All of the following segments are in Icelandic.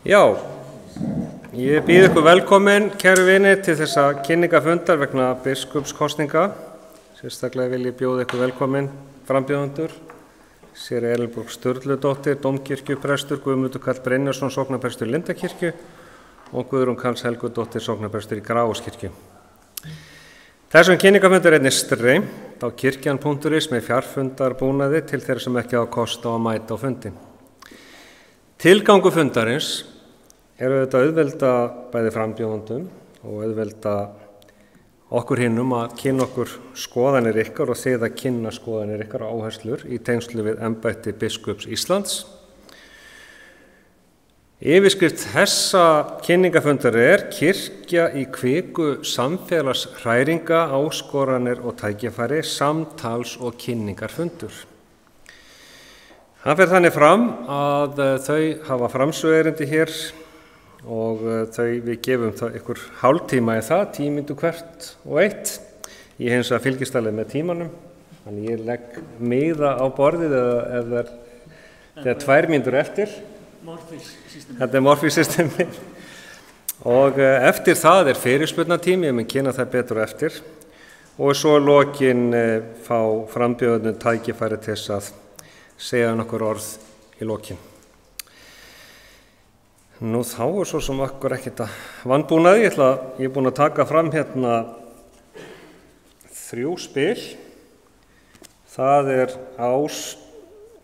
Já, ég býð ykkur velkomin, kæru vinir, til þessa kynningafundar vegna biskupskosninga. Sérstaklega vil ég bjóða ykkur velkomin frambjóðendur. Séra Elínborg Sturludóttir, dómkirkjuprestur, Guðmundur Karl Brynjarsson, sóknarprestur í Lindakirkju og Guðrún Karls Helgudóttir, sóknarprestur í Grágsáskirkju. Þessum kynningafundar er einnig streymt á kirkjan.is með fjarfundarbúnaði til þeirra sem ekki hafa kost á að mæta á fundin. Tilgangur fundarins er auðvitað auðvelda bæði frambjóðendum og auðvelda okkur hinnum að kynna okkur skoðanir ykkar og þið að kynna skoðanir ykkar og áherslur í tengslu við embætti biskups Íslands. Yfirskrift þessa kynningafundar er Kirkja í kviku samfélagshræringa, áskoranir og tækifæri, samtals- og kynningarfundur. Það fer þannig fram að þau hafa framsöguerindi hér og við gefum ykkur hálftíma í það, 10 mínútur hvert og eitt. Ég hins vegar fylgist alveg með tímanum, þannig ég legg miða á borðið eða þegar 2 mínútur eftir. Þetta er Morfís-systemi. Og eftir það er fyrirspurnatími, ég mun kynna það betur eftir. Og svo lokin fá frambjóðendur tækifæri til þess að segja nokkur orð í lokin. Nú þá er svo sem okkur ekkert að vanbúnaði. Ég er búin að taka fram hérna 3 spil. Það er ás,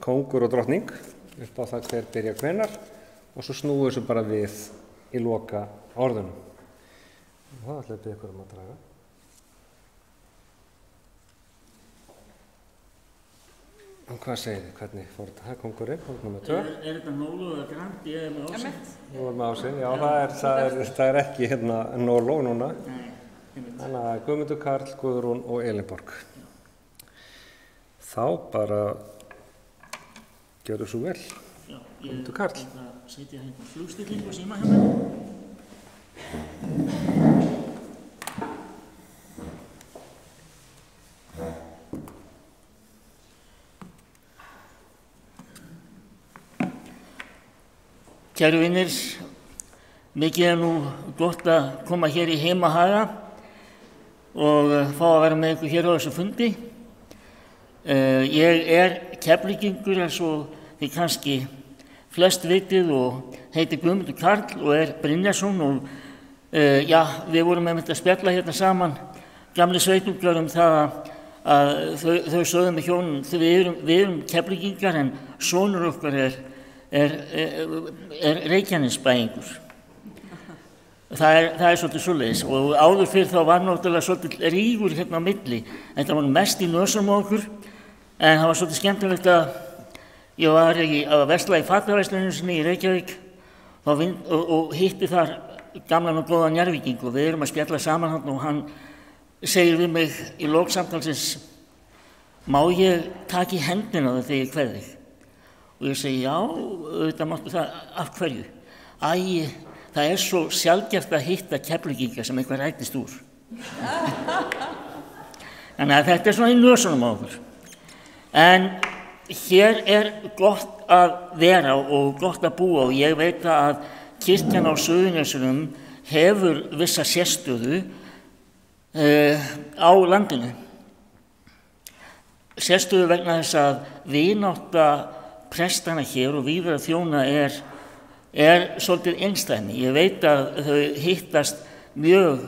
kóngur og drottning, upp á það hver byrja hvenær, og svo snúið þessu bara við í loka orðunum. Og það ætla ég að biðja ykkur að draga. Og hvað segir þið? Hvernig fór þetta? Það er kóngurinn, kóngur nr. 2. Er þetta Nólo eða Grand? Ég er með ásinn. Nú er með ásinn, já, það er ekki hérna Nólo núna. Nei, þannig að Guðmundur Karl, Guðrún og Elínborg. Þá bara gjörðu svo vel. Já, Guðmundur Karl. Ég ætla að setja hérna flugstillingu síma hérna. Kæru vinir, mikið er nú gott að koma hér í Heimahaga og fá að vera með ykkur hér á þessu fundi. Ég er Keflvíkingur eins og þið kannski flest vitið og heiti Guðmundur Karl og er Brynjarsson og við vorum með þetta að spjalla hérna saman, gamli sveitungar það að þau sögðu með hjónum, við erum Keflvíkingar en sonur okkar er Reykjanesbæingur. Það er svolítið svoleiðis og áður fyrr þá var náttúrulega svolítið rígur hérna á milli. Þetta var mest í nösum á okkur en það var svolítið skemmtilegt að ég var að versla í fataverslunum sinni í Reykjavík og hitti þar gamlan og góðan Njarðvíking og við erum að spjalla saman hann og hann segir við mig í lok samtalsins: má ég taka í hendina það þegar ég kveð þig? Og ég segi, já, auðvitað máttu það, af hverju? Það er svo sjaldgæft að hitta Keflvíkinga sem eitthvað rætist úr. Þannig að þetta er svona í nösunum á okkur. En hér er gott að vera og gott að búa og ég veit að kirkjan á Suðurnesunum hefur vissa sérstöðu á landinu. Sérstöðu vegna þess að vinátta prestana hér og víðar að þjóna er svolítið einstæmi. Ég veit að þau hittast mjög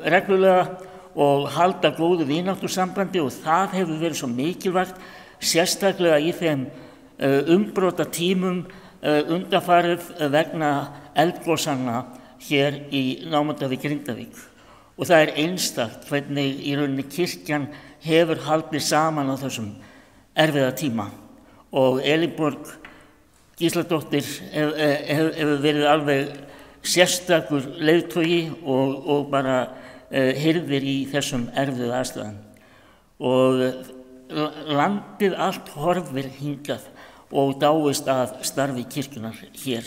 reglulega og halda góðu vináttúrsambandi og það hefur verið svo mikilvægt, sérstaklega í þeim umbrota tímum undanfarið vegna eldgosanna hér í námunda við Grindavík. Og það er einstakt hvernig í rauninni kirkjan hefur haldið saman á þessum erfiða tíma. Og Elínborg Gísladóttir hefur verið alveg sérstakur leiðtogi og bara hirðir í þessum erfiðu aðstæðum. Og landið allt horfir hingað og dáist að starfi kirkjunar hér.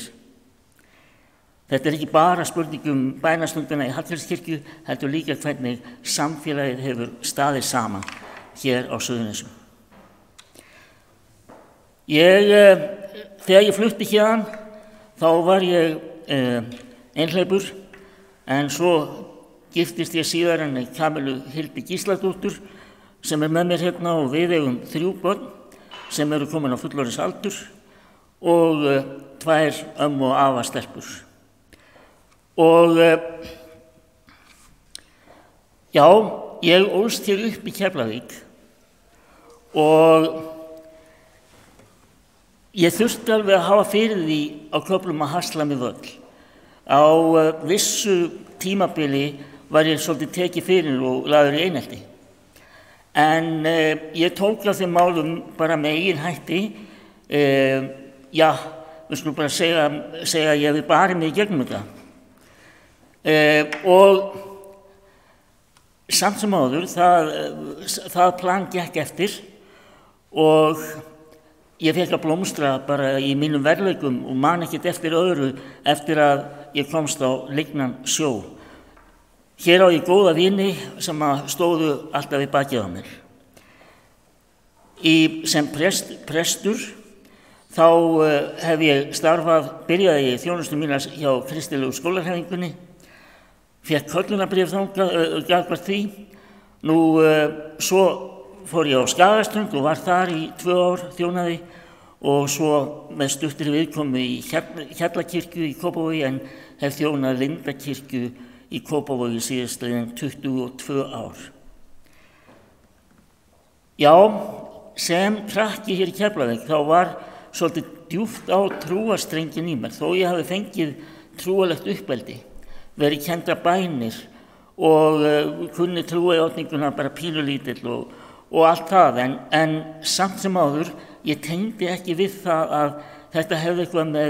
Þetta er ekki bara spurning bænastundina í Hallgrímskirkju, heldur líka hvernig samfélagið hefur staðið saman hér á Suðurnesjum. Þegar ég flutti héðan þá var ég einhleypur, en svo giftist ég síðar henni Kamilu Hildi Gísladóttur sem með mér hérna og við eigum 3 börn sem eru komin á fullorðinsaldur og 2 ömmu og afa stelpur. Og já, ég ólst hér upp í Keflavík og ég þurfti alveg að hafa fyrir því á köflum að hasla mig völl. Á vissu tímabili var ég svolítið tekið fyrir og lagður í einelti. En ég tók á þeim málum bara með eigin hætti. Já, við skulum bara segja að ég hefði barið mig í gegnum þetta. Og samt sem áður, það plan gekk eftir og ég fekk að blómstra bara í mínum verðleikum og man ekkert eftir öðru eftir að ég komst á lygnan sjó. Hér á ég góða vini sem stóðu alltaf í bakið á mér. Sem prestur þá hef ég byrjaði ég þjónustu mína hjá kristilegu skólahreyfingunni, fékk köllunarbréf þangað gagnvart því. Nú svo fór ég á Skagaströnd og var þar í 2 ár þjónaði og svo með stuttri viðkomu í Hjallakirkju í Kópavogi en hef þjónað Lindakirkju í Kópavogi síðastliðin 22 ár. Já, sem krakki hér í Keflavík þá var svolítið djúpt á trúarstrengin í mér, þó ég hafi fengið trúarlegt uppeldi, verið kendar bænir og kunni trúarjátninguna bara pínulítill og allt það, en samt sem áður ég tengdi ekki við það að þetta hefði eitthvað með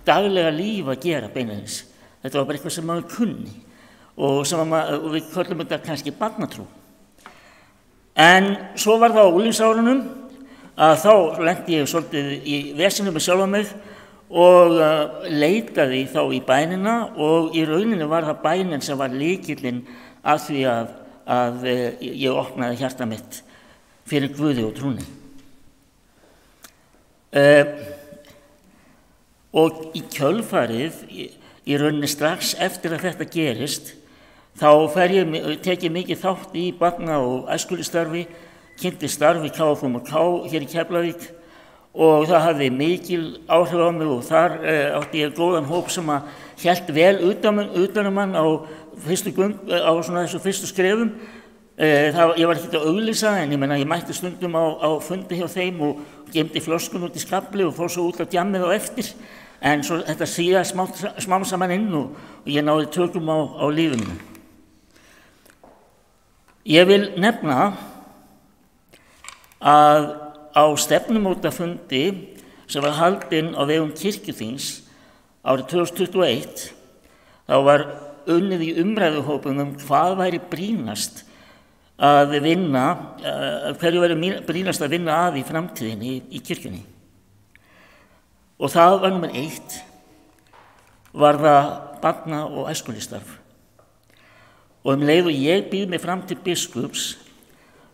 daglega líf að gera beinarins. Þetta var bara eitthvað sem maður kunni og við köllum þetta kannski barnatrú. En svo var það á unglingsárunum að þá lenti ég svolítið í vesinu með sjálfa mig og leitaði þá í bænina og í rauninni var það bænin sem var lykillinn að því að ég opnaði hjarta mitt fyrir Guði og trúni. Og í kjölfarið, í rauninni strax eftir að þetta gerist, þá tek ég mikið þátt í barna- og æskulýðsstarfi, kynnti starf í KFUM&K hér í Keflavík og það hafði mikil áhrif á mig og þar átti ég góðan hóp sem hélt vel utan mann á þessu fyrstu skrefum. Ég var ekkert að auglýsa en ég mætti stundum á fundi hjá þeim og geymdi flöskun út í skafli og fór svo út á djammið á eftir. En svo þetta síðast smám saman inn og ég náði tökum á lífinu. Ég vil nefna að á stefnumótafundi sem var haldinn á vegum kirkjuþings árið 2021 þá var unnið í umræðuhópum hvað væri brýnast að vinna, hverju væri brýnast að vinna að í framtíðinni í kirkjunni. Og það var númer 1, var það barna- og æskulýðsstarf. Og leið og ég býð mig fram til biskups,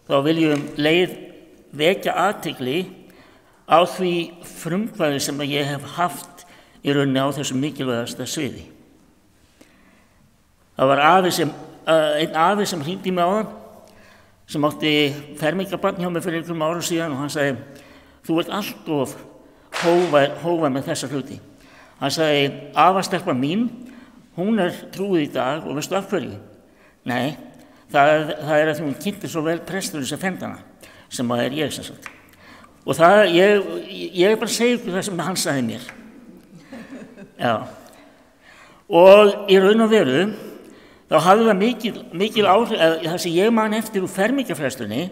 þá vil ég leið vekja athygli á því frumkvæði sem ég hef haft í rauninni á þessu mikilvægasta sviði. Það var einn afi sem hringdi mig áðan, sem átti fermingarbarn hjá mig fyrir einhverjum árum síðan og hann sagði, þú ert allt of hófær með þessa hluti. Hann sagði, afastelpa mín, hún trúið í dag og veistu af hverju? Nei, það að því hún kynnti svo vel presturinn sem fendana, sem ég sem sagt. Og ég bara segi ykkur það sem hann sagði mér. Já. Og í raun og veru, þá hafði það mikil áhrif, það sem ég man eftir úr fermingarfrestunni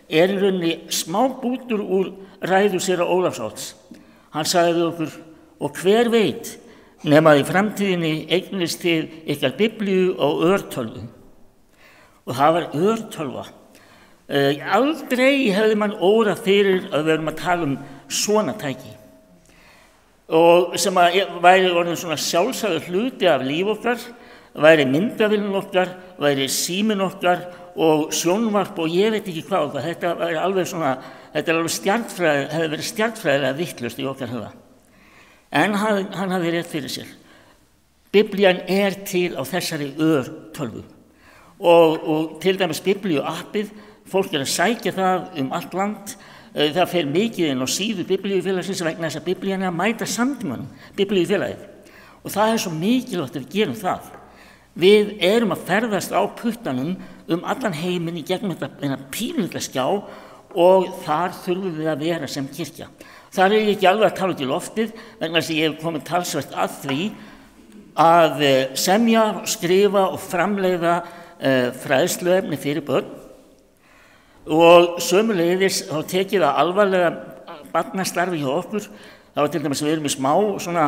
í rauninni smá bútur úr ræðu séra Ólafsholts. Hann sagði við okkur, og hver veit, nema í framtíðinni eignist til ykkar biblíu og örtölvu. Og það var örtölva. Aldrei hefði mann órað fyrir að við erum að tala svona tæki. Og sem væri orðin svona sjálfsagður hluti af líf okkar, væri myndavélin okkar, væri síminn okkar og sjónvarp og ég veit ekki hvað. Þetta hefði verið stjarnfræðilega vitlaust í okkar huga. En hann hafði rétt fyrir sér. Biblían til á þessari örtölvu og til dæmis Biblíuappið, fólk að sækja það allt land, það fer mikið inn á síðu Biblíufélagsins vegna þess að Biblían að mæta samtímanum, Biblíufélagið. Og það svo mikilvægt að við gerum það. Við erum að ferðast á puttanum allan heiminn í gegnum þetta pínulitla skjá og þar þurfum við að vera sem kirkja. Þar ég ekki alveg að tala út í loftið vegna þess að ég hef komið talsvert að því að semja, skrifa og framleiða fræðsluefni fyrir börn og sömuleiðis þá tekið það alvarlega barnastarfi hjá okkur. Það var til dæmis við erum í smá svona,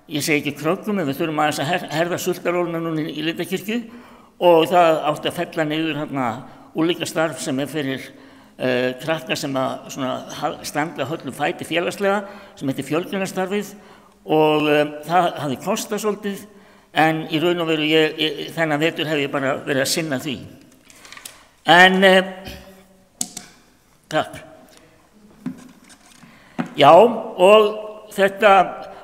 ég segi ekki kröggum, en við þurfum aðeins að herða sultaróluna núna í Lindakirkju og það átti að fella niður úrlíkastarf sem fyrir krakka sem að standa höllum fæti félagslega sem heitir fjölgunarstarfið og það hafði kostað svolítið en í raun og veru þennan vetur hef ég bara verið að sinna því. En takk. Já, og þetta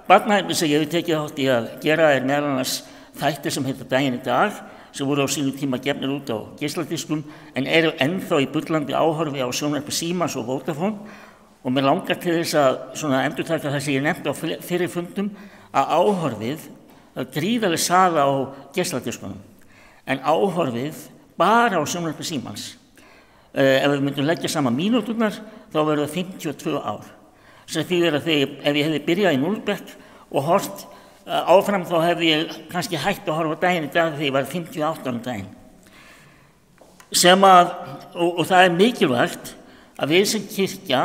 barnaheimili sem ég hef tekið þátt í að gera meðal annars þættir sem heita Daginn í dag sem voru á sínum tíma gefnir út á geisladiskum en eru ennþá í bullandi áhorfi á sjónvarpi Símans og Vodafone og mér langar til þess að endurtaka það sem ég nefndi á fyrri fundum að áhorfið gríðarleg saga á geisladiskunum en áhorfið bara á sjónvarpi Símans. Ef við myndum leggja saman mínúturnar þá verður það 52 ár. Sem þýðir að ef ég hefði byrjað í núllbekk og hort áfram þá hefði ég kannski hætt að horfa Daginn í dag þegar ég var 58 ára daginn. Og það mikilvægt að við sem kirkja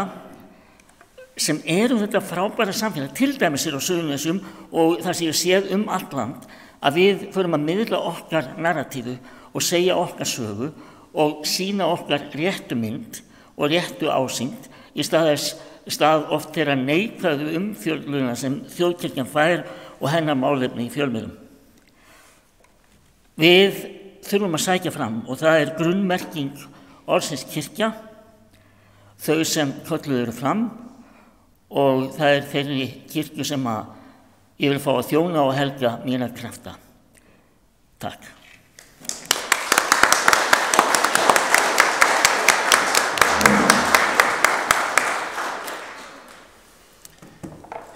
sem erum þetta frábæra samfélag, til dæmis á Suðurnesjum og það sem ég séð allt land, að við förum að miðla okkar narratífu og segja okkar sögu og sýna okkar réttu mynd og réttu ásýnd í stað oft þeirra neikvæðu umfjölluna sem þjóðkirkjan fær og hennar málefni í fjölmiðlum. Við þurfum að sækja fram og það grunnmerking orðsins kirkja, þau sem kölluð eru fram og það þeirri kirkju sem ég vil fá að þjóna og helga mína krafta. Takk.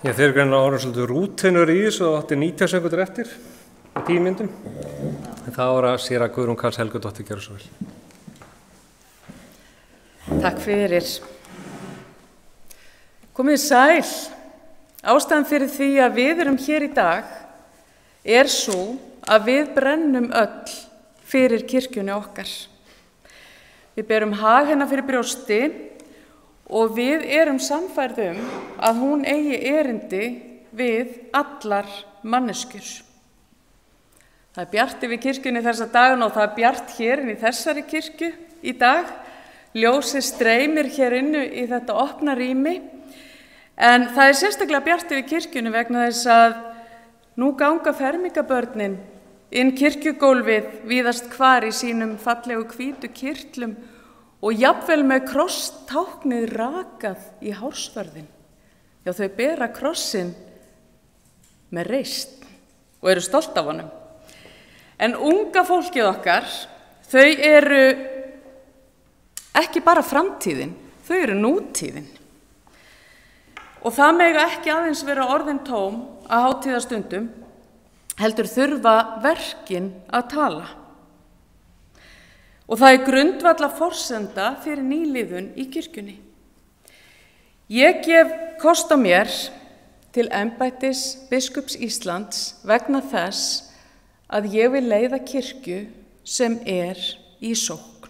Þeir eru greinilega orðin svolítið rúteinur í þessu og átti 90 sekúndur eftir í 10 mínútum. En það var að séra Guðrún Karls Helgadóttir gera svo vel. Takk fyrir. Komið sæl. Ástæðan fyrir því að við erum hér í dag svo að við brennum öll fyrir kirkjunni okkar. Við berum hag hennar fyrir brjósti og við erum sannfærð að hún eigi erindi við allar manneskjur. Það bjart yfir kirkjunni þessa dagana og það bjart hér inn í þessari kirkju í dag. Ljósið streymir hér innu í þetta opna rými. En það sérstaklega bjart yfir kirkjunni vegna þess að nú ganga fermingabörnin inn kirkjugólfið víðast hvar í sínum fallegu hvítu kyrtlum og jafnvel með krosstáknið rakað í hársvörðin. Já, þau bera krossin með reisn og eru stolt af honum. En unga fólkið okkar, þau eru ekki bara framtíðin, þau eru nútíðin. Og það mega ekki aðeins vera orðin tóm að hátíðastundum, heldur þurfa verkin að tala. Og það grundvallarforsenda fyrir nýliðun í kirkjunni. Ég gef kost á mér til embættis biskups Íslands vegna þess að ég vil leiða kirkju sem í sókn.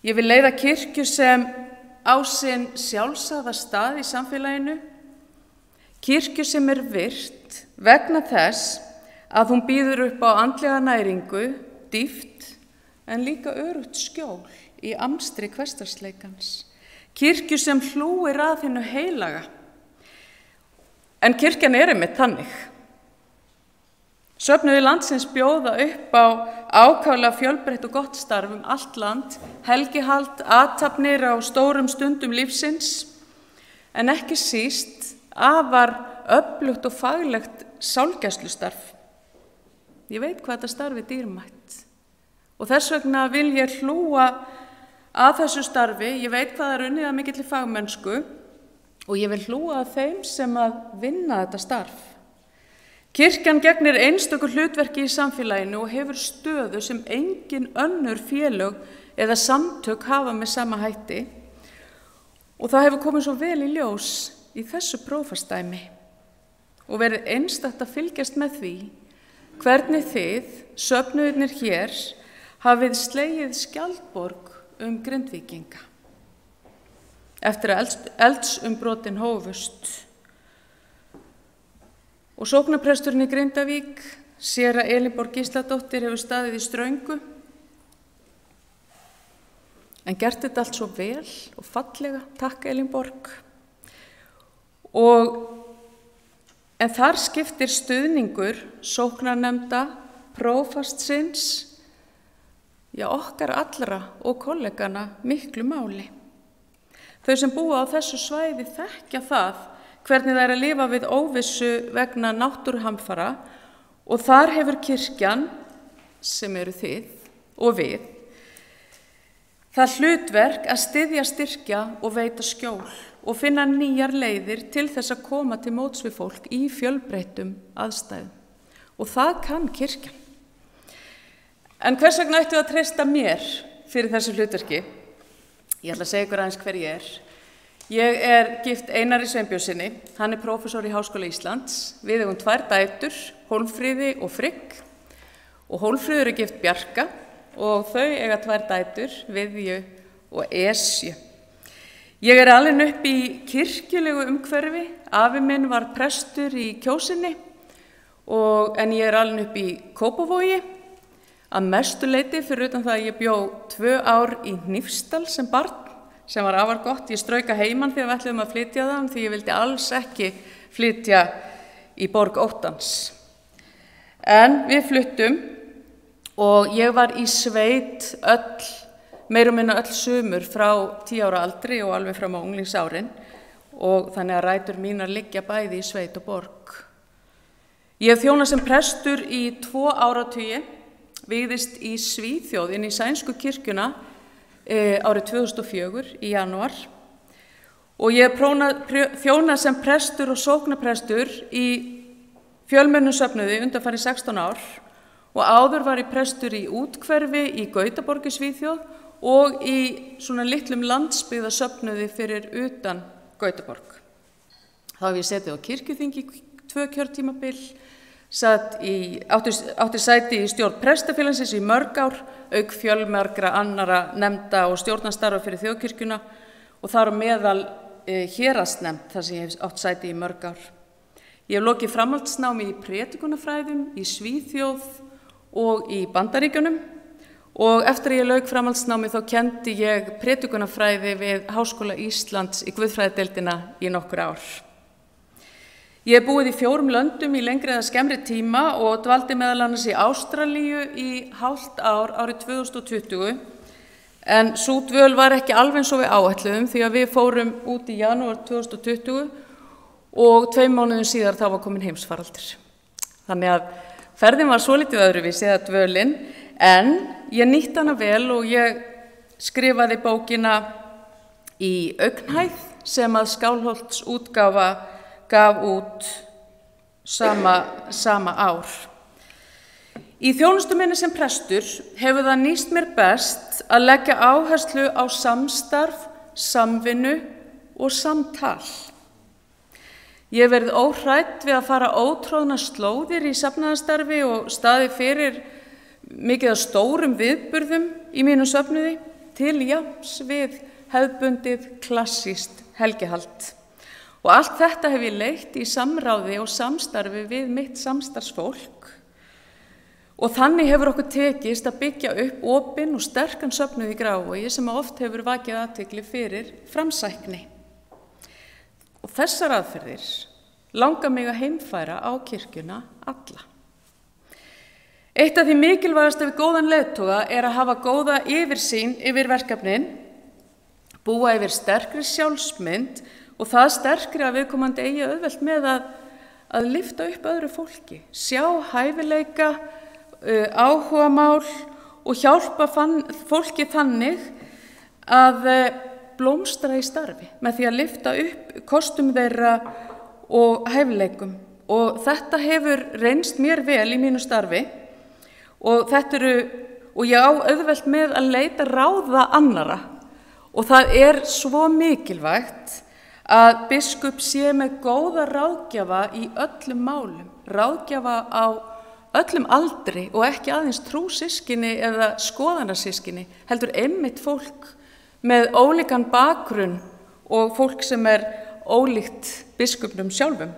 Ég vil leiða kirkju sem á sinn sjálfsagða stað í samfélaginu, kirkju sem virt vegna þess að hún býður upp á andlega næringu, dýpt, en líka öruggt skjól í amstri hversdagsleikans. Kirkju sem hlúir að hinu heilaga. En kirkjan einmitt þannig. Söfnuðir landsins bjóða upp á ákaflega fjölbreytt og gott starf allt land, helgihald, athafnir á stórum stundum lífsins, en ekki síst afar öflugt og faglegt sálgæslustarf. Ég veit hvað þetta starfi er dýrmætt og þess vegna vil ég hlúa að þessu starfi. Ég veit hvað það er unnið að mikilli fagmennsku og ég vil hlúa að þeim sem að vinna þetta starf. Kirkjan gegnir einstöku hlutverki í samfélaginu og hefur stöðu sem engin önnur félög eða samtök hafa með sama hætti og það hefur komið svo vel í ljós í þessu prófastdæmi og verið einstakt að fylgjast með því hvernig þið, söfnuðirnir hér, hafið slegið skjaldborg Grindvíkinga eftir að eldsumbrotin hófust. Og sóknarpresturinn í Grindavík, séra Elínborg Gísladóttir, hefur staðið í ströngu en gert þetta allt svo vel og fallega. Takk Elínborg. En þar skiptir stuðningur sóknarnefnda, prófastsins, okkar allra og kollegana miklu máli. Þau sem búa á þessu svæði þekkja það hvernig það er að lifa við óvissu vegna náttúruhamfara og þar hefur kirkjan, sem eru þið og við, það hlutverk að styðja, styrkja og veita skjól og finna nýjar leiðir til þess að koma til móts við fólk í fjölbreyttum aðstæðum. Og það kann kirkjan. En hvers vegna ættu að treysta mér fyrir þessu hlutverki? Ég ætla að segja ykkur aðeins hver ég er. Ég er gift Einari Sveinbjörnssyni, hann er prófessor í Háskóla Íslands. Við eigum 2 dætur, Hólmfríði og Frigg. Og Hólmfríður er gift Bjarka og þau eiga 2 dætur, Viðju og Esju. Ég er alin upp í kirkjulegu umhverfi. Afi minn var prestur í Kjósinni en ég er alin upp í Kópavogi. Að mestu leyti fyrir utan það að ég bjó 2 ár í Hnífsdal sem barn, sem var afar gott. Ég strauk að heiman þegar við ætluðum að flytja það, því ég vildi alls ekki flytja í borg óttans. En við fluttum og ég var í sveit meira og minna öll sumur frá 10 ára aldri og alveg fram á unglingsárin og þannig að rætur mínar liggja bæði í sveit og borg. Ég hef þjónað sem prestur í 2 áratugi, vígðist í Svíþjóð inn í sænsku kirkjuna árið 2004 í janúar og ég þjónað sem prestur og sóknarprestur í fjölmennum söfnuði undanfarið 16 ár og áður var ég prestur í úthverfi í Gautaborg í Svíþjóð og í svona litlum landsbyggðasöfnuði fyrir utan Gautaborg. Þá hef ég setið á kirkjuþingi 2 kjörtímabil, átti sæti í stjórn prestafélagsins í mörg ár, auk fjölmargra annara nefnda og stjórnarstarfa fyrir þjóðkirkjuna og þar á meðal héraðsnefnd þar sem ég hef átt sæti í mörg ár. Ég hef lokið framhaldsnámi í prédikunarfræðum í Svíþjóð og í Bandaríkjunum og eftir að ég lauk framhaldsnámi þá kenndi ég prédikunarfræði við Háskóla Íslands í guðfræðideildina í nokkur ár. Ég hef búið í 4 löndum í lengri eða skemmri tíma og dvaldi meðal annars í Ástralíu í hálft ár árið 2020 en sú dvöl var ekki alveg eins og við áætluðum því að við fórum út í janúar 2020 og 2 mánuðum síðar þá var komin heimsfaraldur. Þannig að ferðin var svolítið öðruvísi eða dvölin en ég nýtti hana vel og ég skrifaði bókina Í augnhæð sem að Skálholts útgáfa gaf út sama ár. Í þjónustu minni sem prestur hefur það nýst mér best að leggja áherslu á samstarf, samvinnu og samtal. Ég hef verið óhrædd við að fara ótróðna slóðir í safnaðarstarfi og staðið fyrir mikið af stórum viðburðum í mínu söfnuði til jafns við hefðbundið klassískt helgihald. Og allt þetta hef ég leitt í samráði og samstarfi við mitt samstarfsfólk og þannig hefur okkur tekist að byggja upp opinn og sterkan söfnuð í Grafarvogi sem oft hefur vakið athygli fyrir framsækni. Og þessar aðferðir langar mig að heimfæra á kirkjuna alla. Eitt af því mikilvægasta við góðan leiðtoga er að hafa góða yfirsýn yfir verkefnin, búa yfir sterkri sjálfsmynd og það sterkri að viðkomandi eigi auðvelt með að lyfta upp öðru fólki, sjá hæfileika, áhugamál og hjálpa fólki þannig að blómstra í starfi með því að lyfta upp kostum þeirra og hæfileikum. Og þetta hefur reynst mér vel í mínu starfi og ég á auðvelt með að leita ráða annara og það er svo mikilvægt að biskup sé með góða ráðgjafa í öllum málum, ráðgjafa á öllum aldri og ekki aðeins trúsystkini eða skoðanasystkini, heldur einmitt fólk með ólíkan bakgrunn og fólk sem ólíkt biskupnum sjálfum.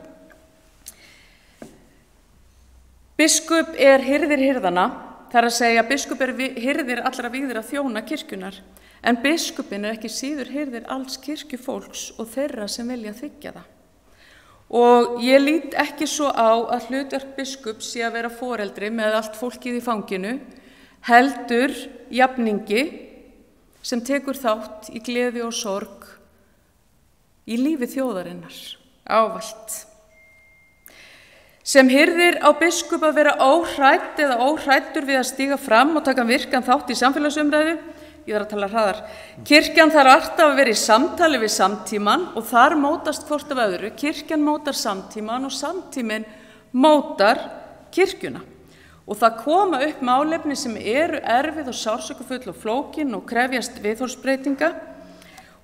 Biskup hirðir hirðana, það að segja biskup hirðir allra vígðra þjóna kirkjunar, en biskupin ekki síður hirðir alls kirkjufólks og þeirra sem vilja þiggja það. Og ég lít ekki svo á að hlutverk biskups sé að vera foreldri með allt fólkið í fanginu, heldur jafningi sem tekur þátt í gleði og sorg í lífi þjóðarinnar, ávallt. Sem hirðir á biskup að vera óhrædd eða óhræddur við að stíga fram og taka virkan þátt í samfélagsumræðu. Ég þarf að tala hraðar. Kirkjan þarf alltaf að vera í samtali við samtíman og þar mótast hvort af öðru. Kirkjan mótar samtíman og samtíminn mótar kirkjuna. Og það koma upp málefni sem eru erfið og sársaukafull og flókin og krefjast viðhorfsbreytinga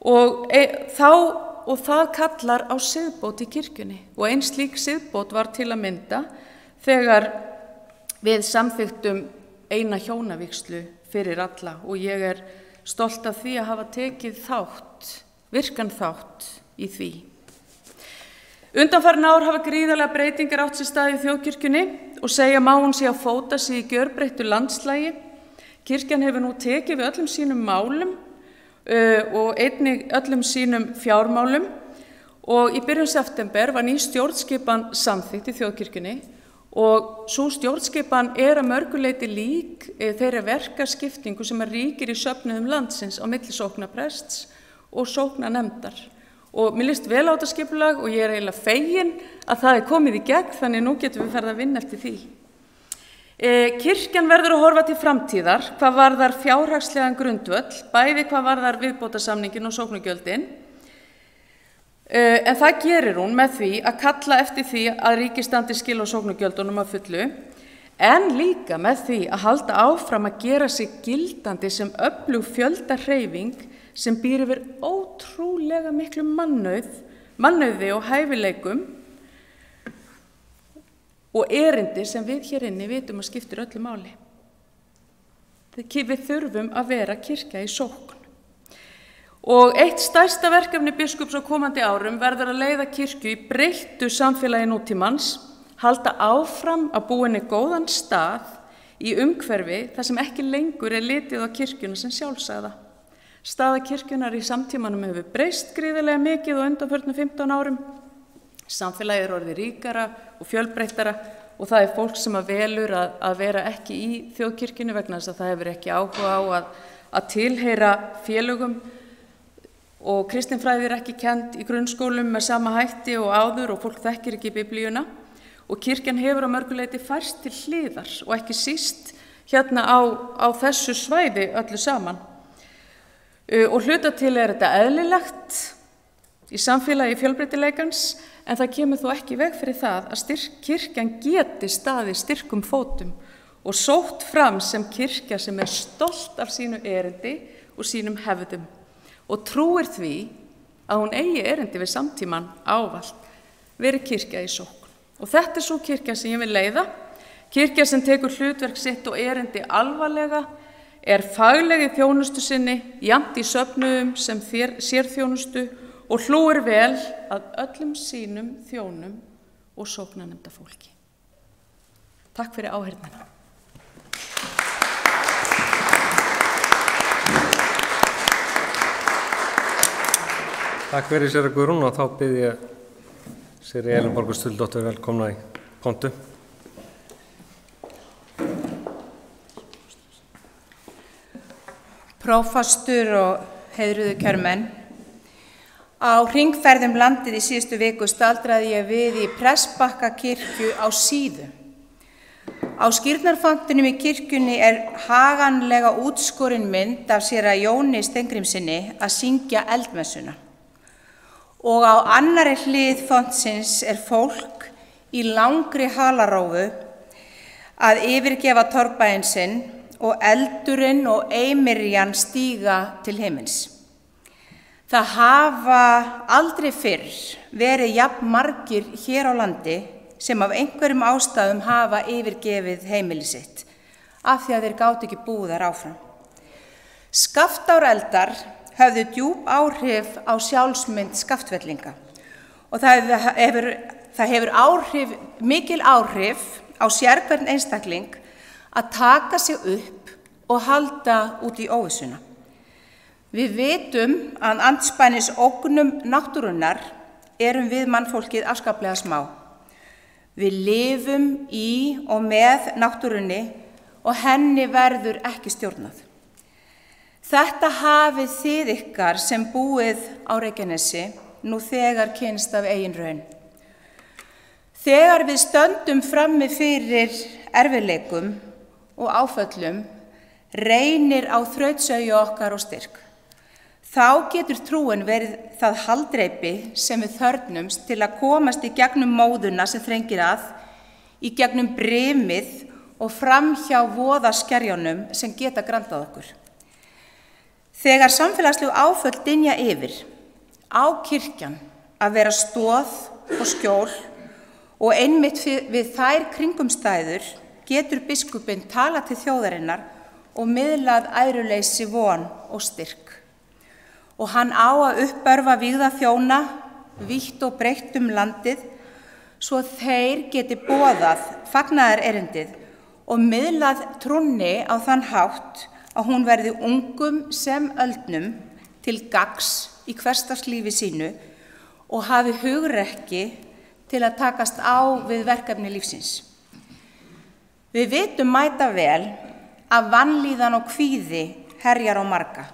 og það kallar á siðbót í kirkjunni. Og ein slík siðbót var til að mynda þegar við samþykktum eina hjónavígslu fyrir alla og ég stolt af því að hafa tekið virkan þátt í því. Undanfarin ár hafa gríðarlega breytingar átt sér stað í þjóðkirkjunni og segja má hún sé að fóta sig í gjörbreyttu landslagi. Kirkjan hefur nú tekið við öllum sínum málum og einnig öllum sínum fjármálum og í byrjun september var ný stjórnskipan samþykkt í þjóðkirkjunni og sú stjórnskipan að mörgu leyti lík þeirri verkaskiptingu sem ríkir í söfnuðum landsins á milli sóknaprests og sóknarnefndar. Og mér líst vel á þetta skipulag og ég eiginlega fegin að það komið í gegn, þannig nú getum við farið að vinna eftir því. Kirkjan verður að horfa til framtíðar hvað varðar fjárhagslegan grundvöll, bæði hvað varðar viðbótarsamningin og sóknargjöldin. En það gerir hún með því að kalla eftir því að ríkið standi skil á sóknargjöldunum að fullu, en líka með því að halda áfram að gera sig gildandi sem öflug fjöldahreyfing sem býr yfir ótrúlega miklu mannauði og hæfileikum og erindi sem við hér inni vitum að skiptir öllu máli. Við þurfum að vera kirkja í sókn. Og eitt stærsta verkefni biskups á komandi árum verður að leiða kirkju í breyttu samfélagi nútímans, halda áfram að búa henni góðan stað í umhverfi þar sem ekki lengur litið á kirkjuna sem sjálfsagða. Staða kirkjunar í samtímanum hefur breyst gríðarlega mikið á undanförnum 15 árum. Samfélagið orðið ríkara og fjölbreyttara og það fólk sem velur að vera ekki í þjóðkirkjunni vegna þess að það hefur ekki áhuga á að tilheyra félögum og kristinfræði ekki kennd í grunnskólum með sama hætti og áður og fólk þekkir ekki Biblíuna og kirkjan hefur á mörgu leyti færst til hliðar og ekki síst hérna á þessu svæði öllu saman. Og hluta til þetta eðlilegt í samfélagi fjölbreytileikans, en það kemur þó ekki í veg fyrir það að kirkjan geti staðið styrkum fótum og sótt fram sem kirkja sem stolt af sínu erindi og sínum hefðum og trúir því að hún eigi erindi við samtíman ávallt verið kirkja í sókn. Og þetta svo kirkja sem ég vil leiða, kirkja sem tekur hlutverk sitt og erindi alvarlega, fagleg í þjónustu sinni, jafnt í söfnuðum sem sérþjónustu og hlúir vel að öllum sínum þjónum og sóknarnefnda fólki. Takk fyrir áheyrnina. Takk fyrir séra Guðrún og þá bið ég sér Elínborgu Stuldóttur velkomna í pontu. Prófastur og heiðruðu kjörmenn. Á hringferð landið í síðustu viku staldraði ég við í Prestbakkakirkju á Síðu. Á skírnarfontinum í kirkjunni haganlega útskorin mynd af séra Jóni Steingrímssyni að syngja eldmessuna. Og á annarri hlið fontsins fólk í langri halarófu að yfirgefa torfbæinn sinn og eldurinn og eimirjan stíga til himins. Það hafa aldrei fyrr verið jafn margir hér á landi sem af einhverjum ástæðum hafa yfirgefið heimili sitt, af því að þeir gátu ekki búið þar áfram. Skaftáreldar höfðu djúp áhrif á sjálfsmynd Skaftfellinga og það hefur mikil áhrif á sérhvern einstakling að taka sig upp og halda út í óvissuna. Við vitum að andspænis ógnum náttúrunnar við mannfólkið afskaplega smá. Við lifum í og með náttúrunni og henni verður ekki stjórnað. Þetta hafið þið ykkar sem búið á Reykjanesi nú þegar kynnst af eigin raun. Þegar við stöndum frammi fyrir erfiðleikum og áföllum, reynir á þrautseigju okkar og styrk. Þá getur trúin verið það haldreipi sem við þörfnumst til að komast í gegnum móðuna sem þrengir að, í gegnum brimið og framhjá voðaskerjunum sem geta grandað okkur. Þegar samfélagslegu áföll dynja yfir, á kirkjan að vera stoð og skjól og einmitt við þær kringumstæður getur biskupinn talað til þjóðarinnar og miðlað æruleysi von og styrk. Og hann á að uppörva vígða þjóna, vítt og breitt landið, svo þeir geti boðað fagnaðarerindið og miðlað trúnni á þann hátt að hún verði ungum sem öldnum til gagns í hversdagslífi sínu og hafi hugrekki til að takast á við verkefni lífsins. Við vitum mæta vel að vanlíðan og kvíði herjar á marga.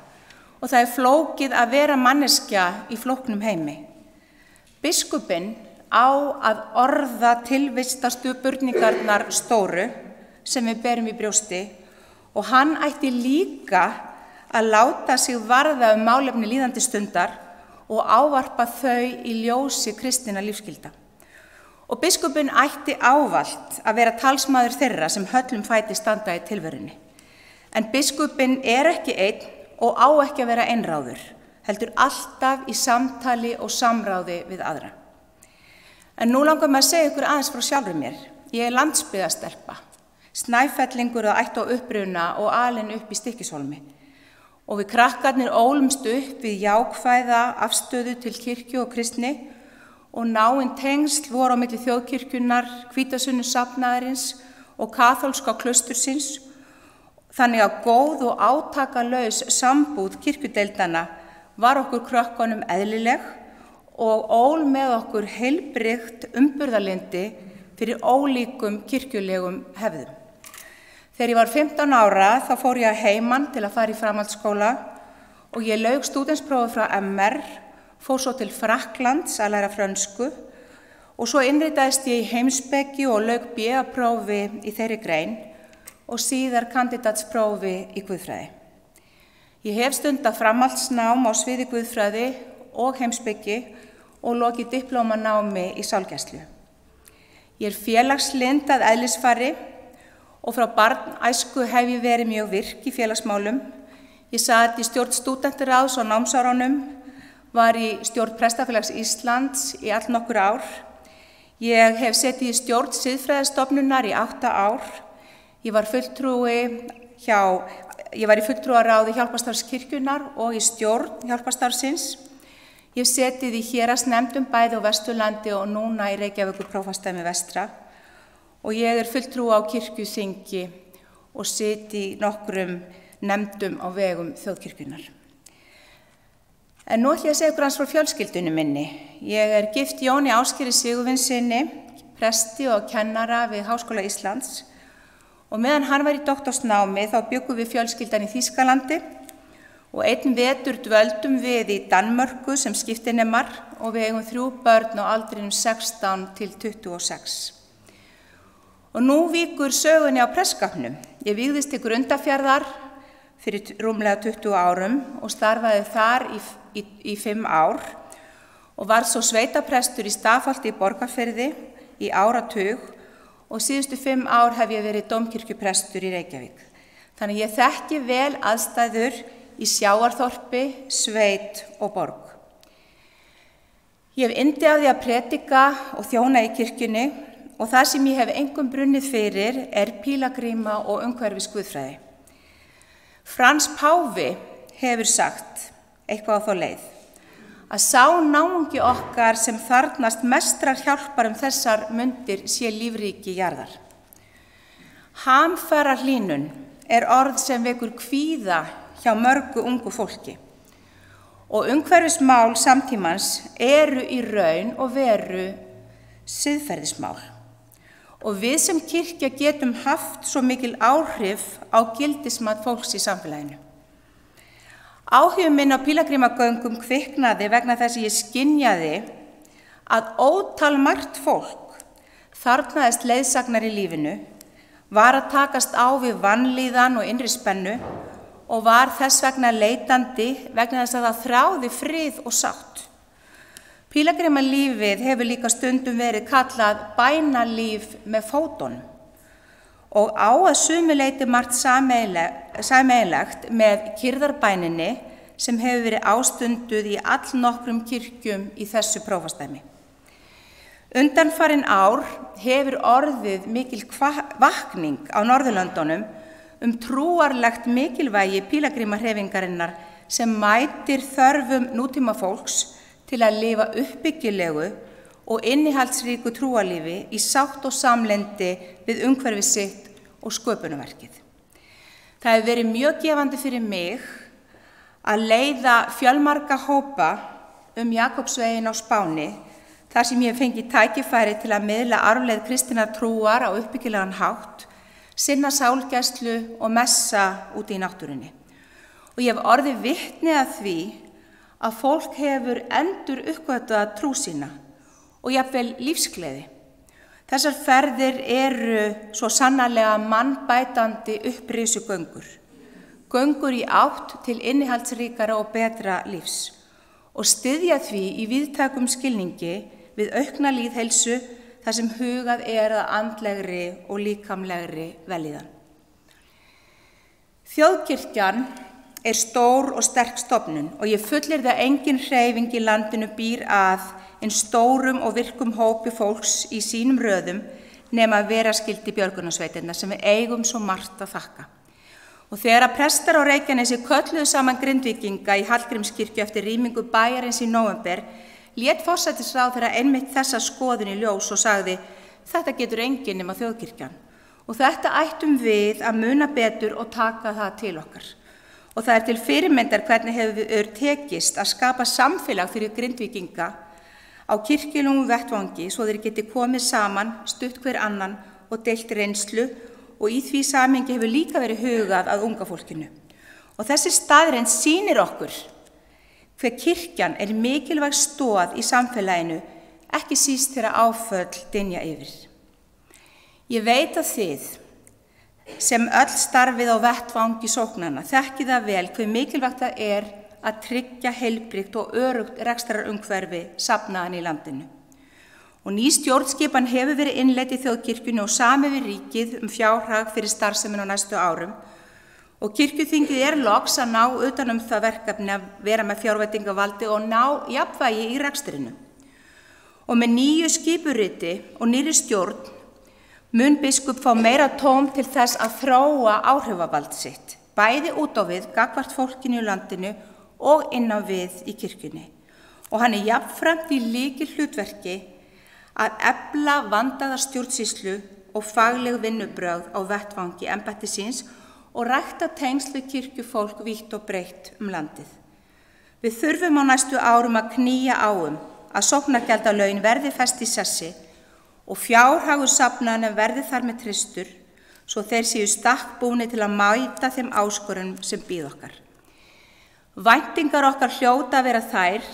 Og það flókið að vera manneskja í flóknum heimi. Biskupinn á að orða tilvistastu spurningarnar stóru sem við berum í brjósti og hann ætti líka að láta sig varða málefni líðandi stundar og ávarpa þau í ljósi kristinna lífsskylda. Og biskupinn ætti ávallt að vera talsmaður þeirra sem höllum fæti standa í tilverunni. En biskupinn ekki einn og á ekki að vera einráður, heldur alltaf í samtali og samráði við aðra. En nú langar mig að segja ykkur aðeins frá sjálfri mér. Ég landsbyggðarstelpa, snæfellingur að ætt og uppruna og alin upp í Stykkishólmi. Og við krakkarnir ólumst upp við jákvæða afstöðu til kirkju og kristni og náin tengsl voru á milli þjóðkirkjunnar, Hvítasunnu-safnaðarins og kaþólska klaustursins. Þannig að góð og átakalaus sambúð kirkjudeildanna var okkur krökkunum eðlileg og ól með okkur heilbrigt umburðarlyndi fyrir ólíkum kirkjulegum hefðum. Þegar ég var 15 ára þá fór ég að heiman til að fara í framhaldsskóla og ég lauk stúdentsprófi frá MR, fór svo til Frakklands að læra frönsku og svo innritaðist ég í heimspeki og lauk BA-prófi í þeirri grein og síðar kandídatsprófi í guðfræði. Ég hef stundað framhaldsnám á sviði guðfræði og heimspeki og lokið diplómanámi í sálgæslu. Ég félagslynd að eðlisfari og frá barnæsku hef ég verið mjög virk í félagsmálum. Ég sat í stjórn stúdentaráðs á námsárunum, var í stjórn Prestafélags Íslands í allnokkur ár. Ég hef setið í stjórn siðfræðistofnunar í 8 ár. Ég var í fulltrúaráði Hjálparstarfskirkjunnar og í stjórn Hjálparstarfsins. Ég hef setið í héraðsnefndum bæði á Vesturlandi og núna í Reykjavíkurprófastsdæmi vestra og ég fulltrúi á kirkjuþingi og sit í nokkrum nefndum á vegum þjóðkirkjunnar. En nú ætla ég að segja ykkur aðeins frá fjölskyldunni minni. Ég gift Jóni Ásgeiri Sigurvinssyni, presti og kennara við Háskóla Íslands. Og meðan hann var í doktorsnámi þá bjuggum við fjölskyldan í Þýskalandi og einn vetur dvöldum við í Danmörku sem skiptinemar og við eigum 3 börn á aldrinum 16 til 26. Og nú víkur sögunni á prestskapnum. Ég vígðist til Grundarfjarðar fyrir rúmlega 20 árum og starfaði þar í 5 ár og var svo sveitaprestur í Stafholti í Borgarfirði í áratug og síðustu 5 ár hef ég verið dómkirkjuprestur í Reykjavík. Þannig ég þekki vel aðstæður í Sjávarþorpi, sveit og borg. Ég hef yndi af því að predika og þjóna í kirkjunni og það sem ég hef engum brunnið fyrir pílagríma og umhverfis guðfræði. Frans Páfi hefur sagt eitthvað á þá leið að sá náungi okkar sem þarfnast mestrar hjálpar þessar mundir sé lífríki jarðar. Hamfarahlýnun orð sem vekur kvíða hjá mörgu ungu fólki og umhverfismál samtímans eru í raun og veru siðferðismál. Og við sem kirkja getum haft svo mikil áhrif á gildismat fólks í samfélaginu. Áhuginn minn á pílagrímagöngum kviknaði vegna þess að ég skynjaði að ótal margt fólk þarfnaðist leiðsagnar í lífinu, var að takast á við vanlíðan og innri spennu og var þess vegna leitandi vegna þess að það þráði frið og sátt. Pílagrímalífið hefur líka stundum verið kallað bænalíf með fótunum og á að sumu leyti margt sameiginlegt með kyrðarbæninni sem hefur verið ástunduð í allnokkrum kirkjum í þessu prófastæmi. Undanfarin ár hefur orðið mikil vakning á Norðurlöndunum trúarlegt mikilvægi pílagrímahreyfingarinnar sem mætir þörfum nútíma fólks til að lifa uppbyggilegu og innihaldsríku trúarlífi í sátt og samlyndi við umhverfi sitt og sköpunarverkið. Það hefur verið mjög gefandi fyrir mig að leiða fjölmarga hópa Jakobsveginn á Spáni, þar sem ég hef fengið tækifæri til að miðla arfleið kristinnar trúar á uppbyggilegan hátt, sinna sálgæslu og messa úti í náttúrunni. Og ég hef orðið vitni að því að fólk hefur endur uppgötvað trú sína og jafnvel lífsgleði. Þessar ferðir eru svo sannarlega mannbætandi upprisugöngur, göngur í átt til innihaldsríkara og betra lífs og styðja því í víðtækum skilningi við aukna lýðheilsu þar sem hugað að andlegri og líkamlegri vellíðan. Þjóðkirkjan stór og sterk stofnun og ég fullyrði að engin hreyfing í landinu býr að stórum og virkum hópi fólks í sínum röðum nema að vera skyldi björgunarsveitirnar sem við eigum svo margt að þakka. Og þegar að prestar á Reykjanesi kölluðu saman Grindvíkinga í Hallgrímskirkju eftir rýmingu bæjarins í nóvember, lét forsætisráðherra einmitt þessa skoðun í ljós og sagði: þetta getur enginn nema þjóðkirkjan og þetta ættum við að muna betur og taka það til okkar. Og það til fyrirmyndar hvernig hefur tekist að skapa samfélag fyrir Grindvíkinga á kirkjulegum vettvangi svo þeir geti komið saman, stutt hver annan og deilt reynslu og í því samhengi hefur líka verið hugað að unga fólkinu. Og þessi staðreynd sýnir okkur hver kirkjan mikilvæg stoð í samfélaginu, ekki síst þegar áföll dynja yfir. Ég veit að þið sem öll starfið á vettvangi sóknanna þekkið það vel hve mikilvægt það að tryggja heilbrigt og örugt rekstrarumhverfi safnaðan í landinu. Og ný stjórnskipan hefur verið innleidd í þjóðkirkjunni og samið við ríkið fjárhag fyrir starfsemin á næstu árum og kirkjuþingið loks að ná utan það verkefni að vera með fjárveitingavaldi og ná jafnvægi í rekstrinu. Og með nýju skipuriti og nýrri stjórn mun biskup fá meira tóm til þess að þróa áhrifavald sitt, bæði út á við gagnvart fólkinu í landinu og inn á við í kirkjunni. Og hann jafnframt í lykilhlutverki að efla vandaða stjórnsýslu og fagleg vinnubrögð á vettvangi embættis síns og rækta tengsl við kirkjufólk vítt og breitt landið. Við þurfum á næstu árum að knýja á að sóknargjaldalögin verði fest í sessi og fjárhagur safnaðanna verði þar með tryggður svo þeir séu stakk búnir til að mæta þeim áskorunum sem bíða okkar. Væntingar okkar hljóta að vera þær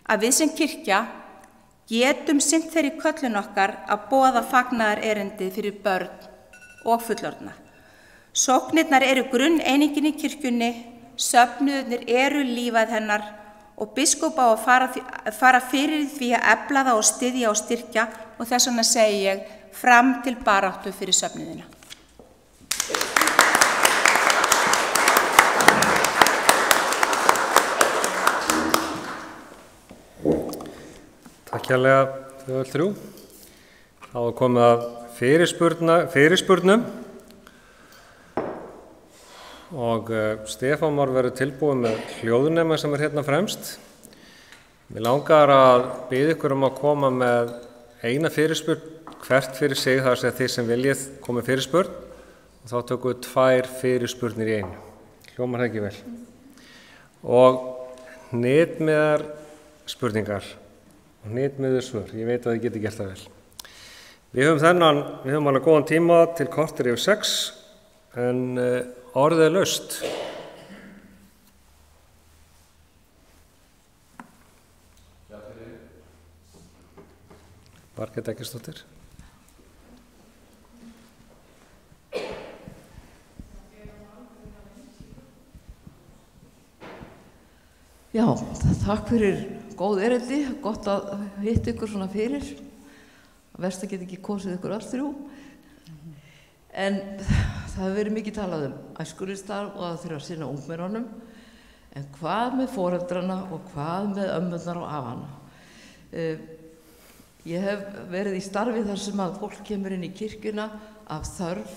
að við sem kirkja getum sinnt þeirri köllun okkar að boða fagnaðarerindið fyrir börn og fullorðna. Sóknirnar eru grunneiningin í kirkjunni, söfnuðirnir eru lífað hennar og biskup á að fara fyrir því að efla það og styðja og styrkja og þess vegna segi ég fram til baráttu fyrir söfnuðina. Takk hérlega þau öll þrjú. Þá er komið að fyrirspurnum og Stefán Már verður tilbúið með hljóðnema sem er hérna fremst. Mér langar að biðja ykkur að koma með eina fyrirspurn hvert fyrir sig, það að segja þið sem viljið komið fyrirspurn og þá tökum við 2 fyrirspurnir í einu. Hljómar það ekki vel. Og hnitmiðar spurningar og hnitmiður svör. Ég veit að þið geti gert það vel. Við höfum alveg góðan tíma til korter yfir 6 en orðið er laust. Margrét Eggertsdóttir. Já, takk fyrir góð erindi, gott að hitta ykkur svona fyrir. Verst að geta ekki kosið ykkur öll þrjú. En það hefur verið mikið talað æskulýðsstarf og að þurfa að sinna ungmennunum. En hvað með foreldrana og hvað með ömmurnar og afana? Ég hef verið í starfi þar sem að fólk kemur inn í kirkjuna af þörf.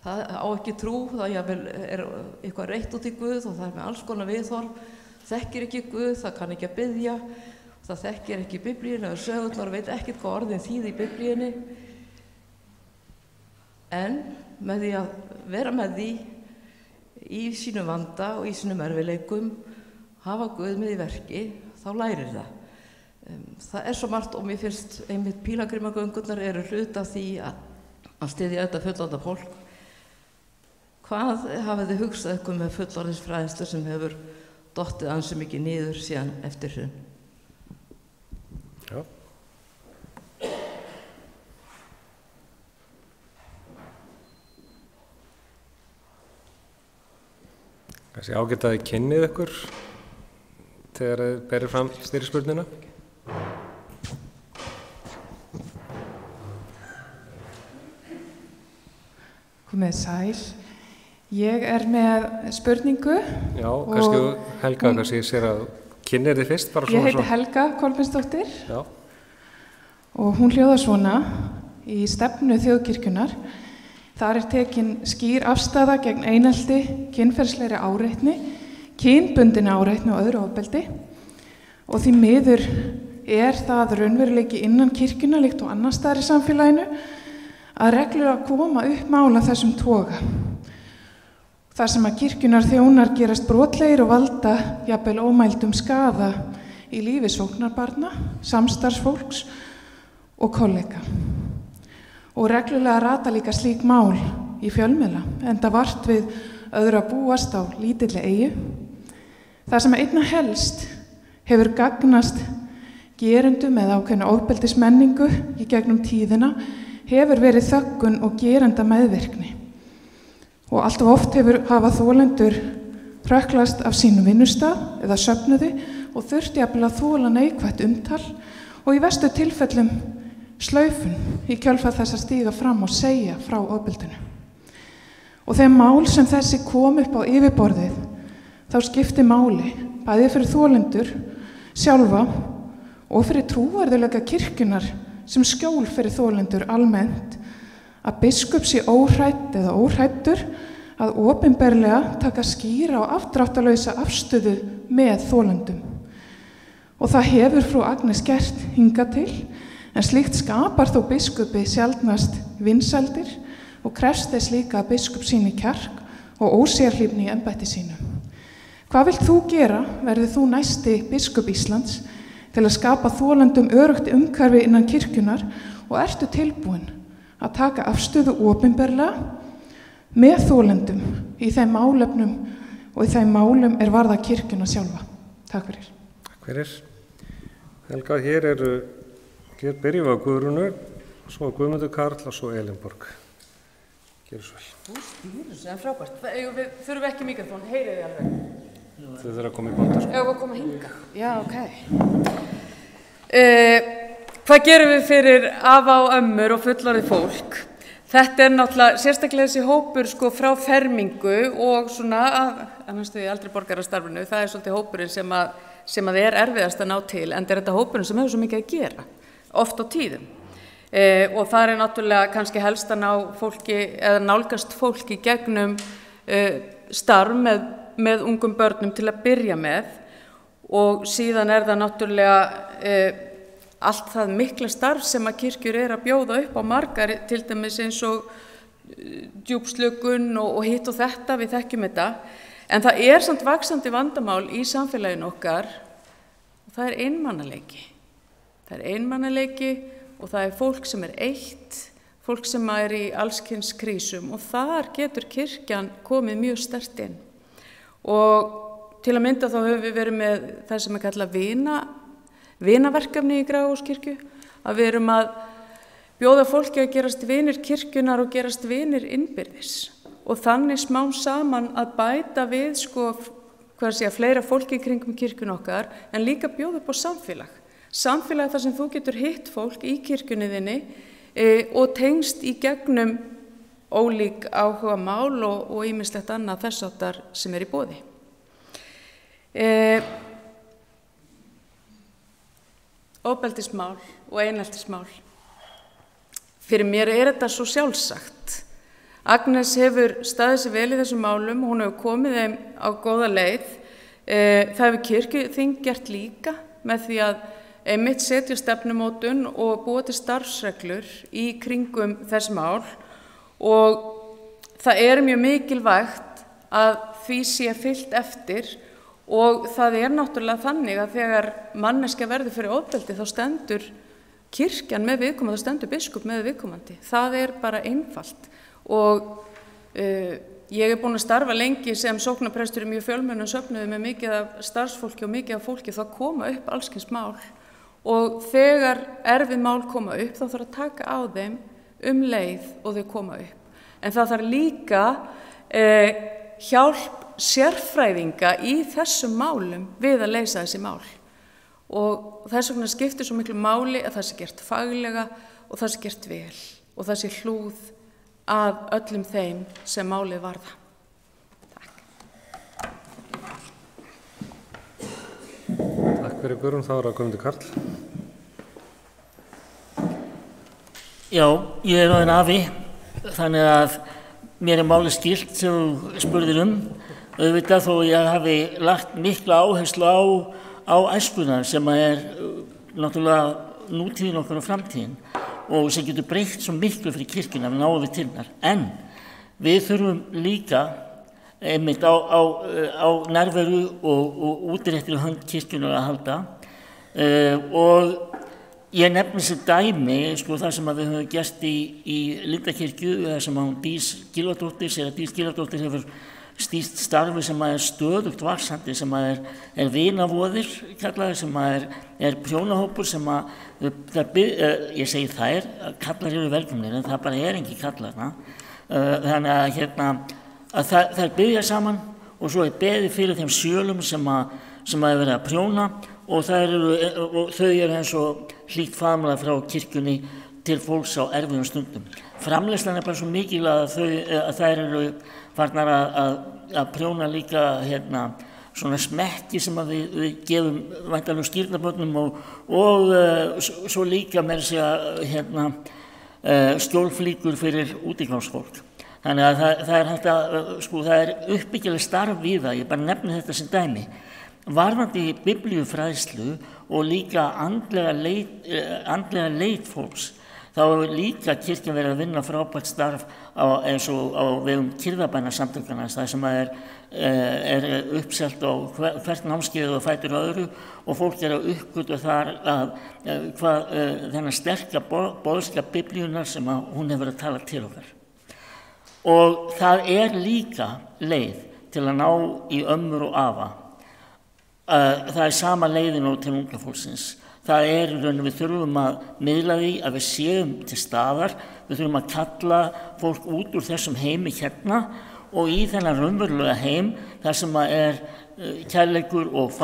Það á ekki trú, það er eitthvað reitt út í Guð og það er með alls konar viðhorf. Þekkir ekki Guð, það kann ekki að biðja, það þekkir ekki Biblíuna eða sögurnar og veit ekkert hvað orðin þýði í Biblíunni. En með því að vera með því í sínum vanda og í sínum erfiðleikum, hafa Guð með í verki, þá lærir það. Það er svo margt og mér finnst einmitt pílagrímagöngurnar eru hluti af því að styðja þetta fullorðna fólk. Hvað hafið þið hugsað ykkur með fullorðinsfræðslu sem hefur dottið ansi mikið niður síðan eftir hrun? Já. Kannski ágætt að þið kynnið ykkur þegar þið berið fram fyrirspurnina. Komið sæl. Ég er með spurningu. Já, kannski Helga, kannski ég sér að kynnir þið fyrst. Ég heiti Helga Kolbeinsdóttir. Já. Og hún hljóðar svona í stefnu þjóðkirkjunnar. Þar er tekin skýr afstaða gegn einelti, kynferðislegri áreitni, kynbundinni áreitni og öðru ofbeldi. Og því miður er það raunveruleiki innan kirkjunnar líkt og annars staðar í samfélaginu að reglur að koma upp mála þessum toga. Þar sem að kirkjunnar þjónar gerast brotlegir og valda jafnvel ómældum skaða í lífi sóknarbarna, samstarfsfólks og kollega. Og reglulega rata líka slík mál í fjölmiðla, enda vart við öðru að búast á lítilli eyju. Það sem einna helst hefur gagnast gerendum eða ákveðna ofbeldismenningu í gegnum tíðina hefur verið þöggun og gerenda meðvirkni. Og allt of oft hafa þolendur hrökklast af sínum vinnustað eða söfnuði og þurfti að þola neikvætt umtal og í verstu tilfellum slaufun í kjölfar þess að stíga fram og segja frá ofbeldinu. Og þegar mál sem þessi kom upp á yfirborðið, þá skipti máli, bæði fyrir þolendur, sjálfa og fyrir trúverðuleika kirkjunnar sem skjól fyrir þolendur almennt, að biskup sé óhrædd eða óhræddur að opinberlega taka skýra og afdráttarlausa afstöðu með þolendum. Og það hefur frú Agnes gert hingað til, en slíkt skapar þó biskupi sjaldnast vinsældir og krefst þess líka að biskup sýni kjark og ósérhlífni í embætti sínu. Hvað vilt þú gera, verður þú næsti biskup Íslands, til að skapa þolendum öruggt umhverfi innan kirkjunnar og ertu tilbúin að taka afstöðu opinberlega með þolendum í þeim málefnum og í þeim málum varða kirkjuna sjálfa. Takk fyrir. Takk fyrir. Helga, hér byrjum við á Guðrúnu, svo Guðmundur Karl og svo Elinborg. Gjörðu svo vel. Þú stýrir þessu, en frábært. Við þurfum ekki mikrofón, heyrið þið alveg. Þau þurfa að koma í bóta, sko. Ef við koma hinga. Já, ok. Hvað gerum við fyrir afa og ömmur og fullorðið fólk? Þetta náttúrulega sérstaklega þessi hópur sko frá fermingu og svona annars við eldri borgarastarfinu, það svolítið hópurinn sem að erfiðast að ná til, en þetta hópurinn sem hefur svo mikið að gera, oft á tíðum. Og það náttúrulega kannski helst að ná fólki, eða nálgast fólki gegnum starf með ungum börnum til að byrja með, og síðan það náttúrulega allt það mikla starf sem að kirkjur að bjóða upp á margar, til dæmis eins og djúpslökun og hitt og þetta, við þekkjum þetta. En það samt vaxandi vandamál í samfélaginu okkar, og það einmanaleiki. Það einmanaleiki og það fólk sem eitt, fólk sem í allskyns krísum, og þar getur kirkjan komið mjög sterkt inn. Og til að mynda þá höfum við verið með það sem kallað vinaverkefni í Grafarvogskirkju, að við að bjóða fólki að gerast vinir kirkjunar og gerast vinir innbyrðis, og þannig smám saman að bæta við fleira fólki í kringum kirkjun okkar, en líka bjóða upp á samfélag þar sem þú getur hitt fólk í kirkjunni þinni og tengst í gegnum ólík áhuga mál og ýmislegt annað þess háttar sem í boði. Ofbeldismál og eineltismál. Fyrir mér þetta svo sjálfsagt. Agnes hefur staðið sig vel í þessum málum, hún hefur komið þeim á góða leið. Það hefur kirkjuþing gert líka með því að einmitt setja stefnumótun og búa til starfsreglur í kringum þessi mál, og það mjög mikilvægt að því sé fylgt eftir. Og það náttúrulega þannig að þegar manneskja verður fyrir ofbeldi þá stendur kirkjan með viðkomandi, þá stendur biskup með viðkomandi. Það bara einfalt. Og ég búin að starfa lengi sem sóknarprestur í mjög fjölmennum söfnuðum með mikið af starfsfólki og mikið af fólki, þá koma upp allskyns mál. Og þegar erfið mál koma upp þá þarf að taka á þeim leið og þau koma upp. En það þarf líka hjálp sérfræðinga í þessum málum við að leysa þessi mál, og þess vegna skiptir svo miklu máli að það sé gert faglega og það sé gert vel og það sé hlúð að öllum þeim sem málið varða. Takk. Takk fyrir Guðrún, þá að Guðmundur Karl. Já, ég orðinn afi, þannig að mér málið skýrt sem þú spurðir auðvitað þó ég hafi lagt mikla áherslu á æskuna sem náttúrulega nútíðin okkar og framtíðin, og sem getur breytt svo miklu fyrir kirkjuna við náum við til hennar. En við þurfum líka einmitt á nærveru og útréttri hönd kirkjunar að halda, og ég nefni sem dæmi það sem við höfum gert í Lindakirkju, það sem Dís Gylfadóttir hefur stýrt starfi sem stöðugt vaxandi, sem vinavoðir kallaðir, sem prjónahópur, sem ég segi þær, kallar eru velkomnir, en það bara engin kallarna. Þannig að þær byrja saman, og svo beðið fyrir þeim sjölum sem verið að prjóna, og þau eins og hlýtt faðmlag frá kirkjunni til fólks á erfiðum stundum. Framleiðslan bara svo mikil að þær eru farnar að prjóna líka svona smekki sem við gefum væntanlega skírnarbörnum, og svo líka með skjólflíkur fyrir útigangsfólk. Þannig að það uppbyggileg starf við það, ég bara nefni þetta sem dæmi. Varðandi biblíufræðslu og líka andlega leit fólks, þá líka kirkjan verið að vinna frábært starf eins og á vegum kyrðabænasamtökanna, það sem uppselt á hvert námskeið og fætur öðru, og fólk að uppgötva þar þennan sterka boðskap biblíunnar sem hún hefur að tala til okkar. Og það líka leið til að ná í ömmur og afa. Það sama leiðin og til unga fólksins. Það í rauninni við þurfum að miðla því að við séum til staðar, við þurfum að kalla fólk út úr þessum heimi hérna og í þennan raunverulega heim þar sem kærleikur og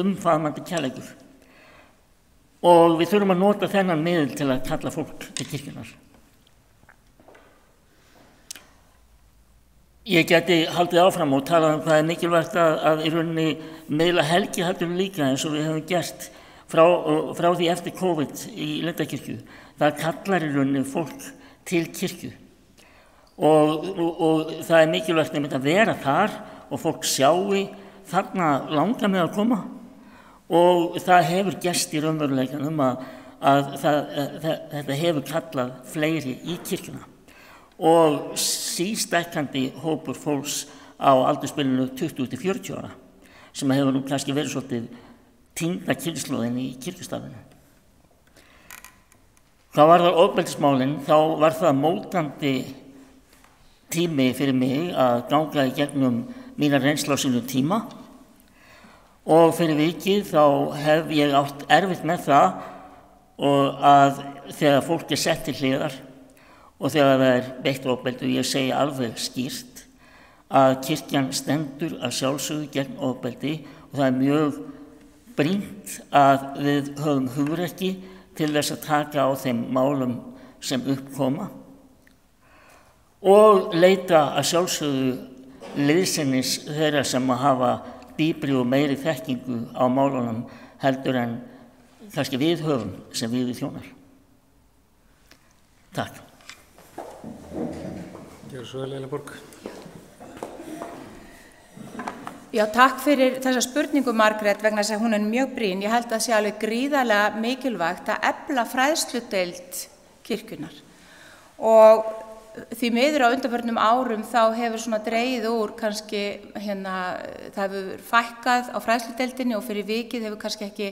umfaðmandi kærleikur. Og við þurfum að nota þennan miðil til að kalla fólk til kirkjunnar. Ég geti haldið áfram og talað hvað mikilvægt að í rauninni miðla helgihaldinu líka eins og við höfum gert frá því eftir COVID í Lindakirkju. Það kallar í rauninni fólk til kirkju og það mikilvægt að vera þar og fólk sjáu þarna langar með að koma og það hefur gerst í raunveruleikanum að þetta hefur kallað fleiri í kirkjuna. Og sístækkandi hópur fólks á aldursbilinu 20-40 ára sem hefur nú kannski verið svolítið týnda kynslóðin í kirkjustarfinu. Hvað varðar ofbeldismálin þá var það mótandi tími fyrir mig að ganga í gegnum mína reynslu á sínum tíma og fyrir vikið þá hef ég átt erfitt með það og að þegar fólk sett til hliðar og þegar það beitt ofbeldi og ég segi alveg skýrt að kirkjan stendur að sjálfsögðu gegn ofbeldi og það mjög brýnt að við höfum hugrekki til þess að taka á þeim málum sem uppkoma og leita að sjálfsögðu liðsinnis þeirra sem að hafa dýpri og meiri þekkingu á málunum heldur en kannski við höfum sem við þjónar. Takk. Gjör svo vel, Elínborg. Já, takk fyrir þessa spurningu, Margrét, vegna þess að hún mjög brýn. Ég held að sé alveg gríðarlega mikilvægt að efla fræðsludeild kirkjunnar. Og því miður á undanförnum árum þá hefur svona dregið úr kannski það hefur fækkað á fræðsludeildinni og fyrir vikið hefur kannski ekki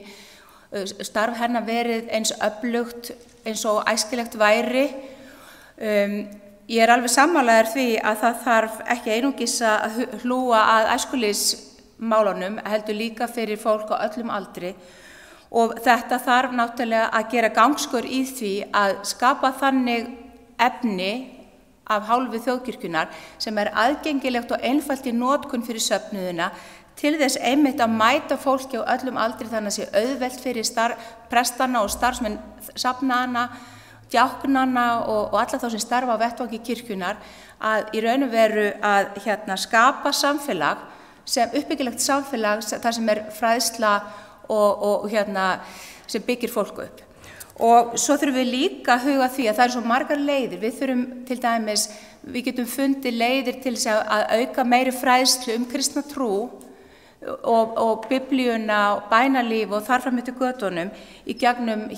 starf hennar verið eins öflugt eins og æskilegt væri. Ég alveg sammálaður því að það þarf ekki einungis að hlúa að æskulýðsmálunum heldur líka fyrir fólk á öllum aldri og þetta þarf náttúrulega að gera gangskur í því að skapa þannig efni af hálfu þjóðkirkjunnar sem aðgengilegt og einfalt í notkun fyrir söfnuðina til þess einmitt að mæta fólki á öllum aldri þannig að sé auðvelt fyrir prestana og starfsmenn safnaðana, djáknana og alla þá sem starfa á vettvangi kirkjunnar að í raun og veru að skapa samfélag sem uppbyggilegt samfélag þar sem fræðsla og sem byggir fólk upp. Og svo þurfum við líka að huga því að það svo margar leiðir. Við þurfum til dæmis, við getum fundið leiðir til þess að auka meiri fræðslu kristna trú og biblíuna og bænalíf og þarfram eftir götunum í gegnum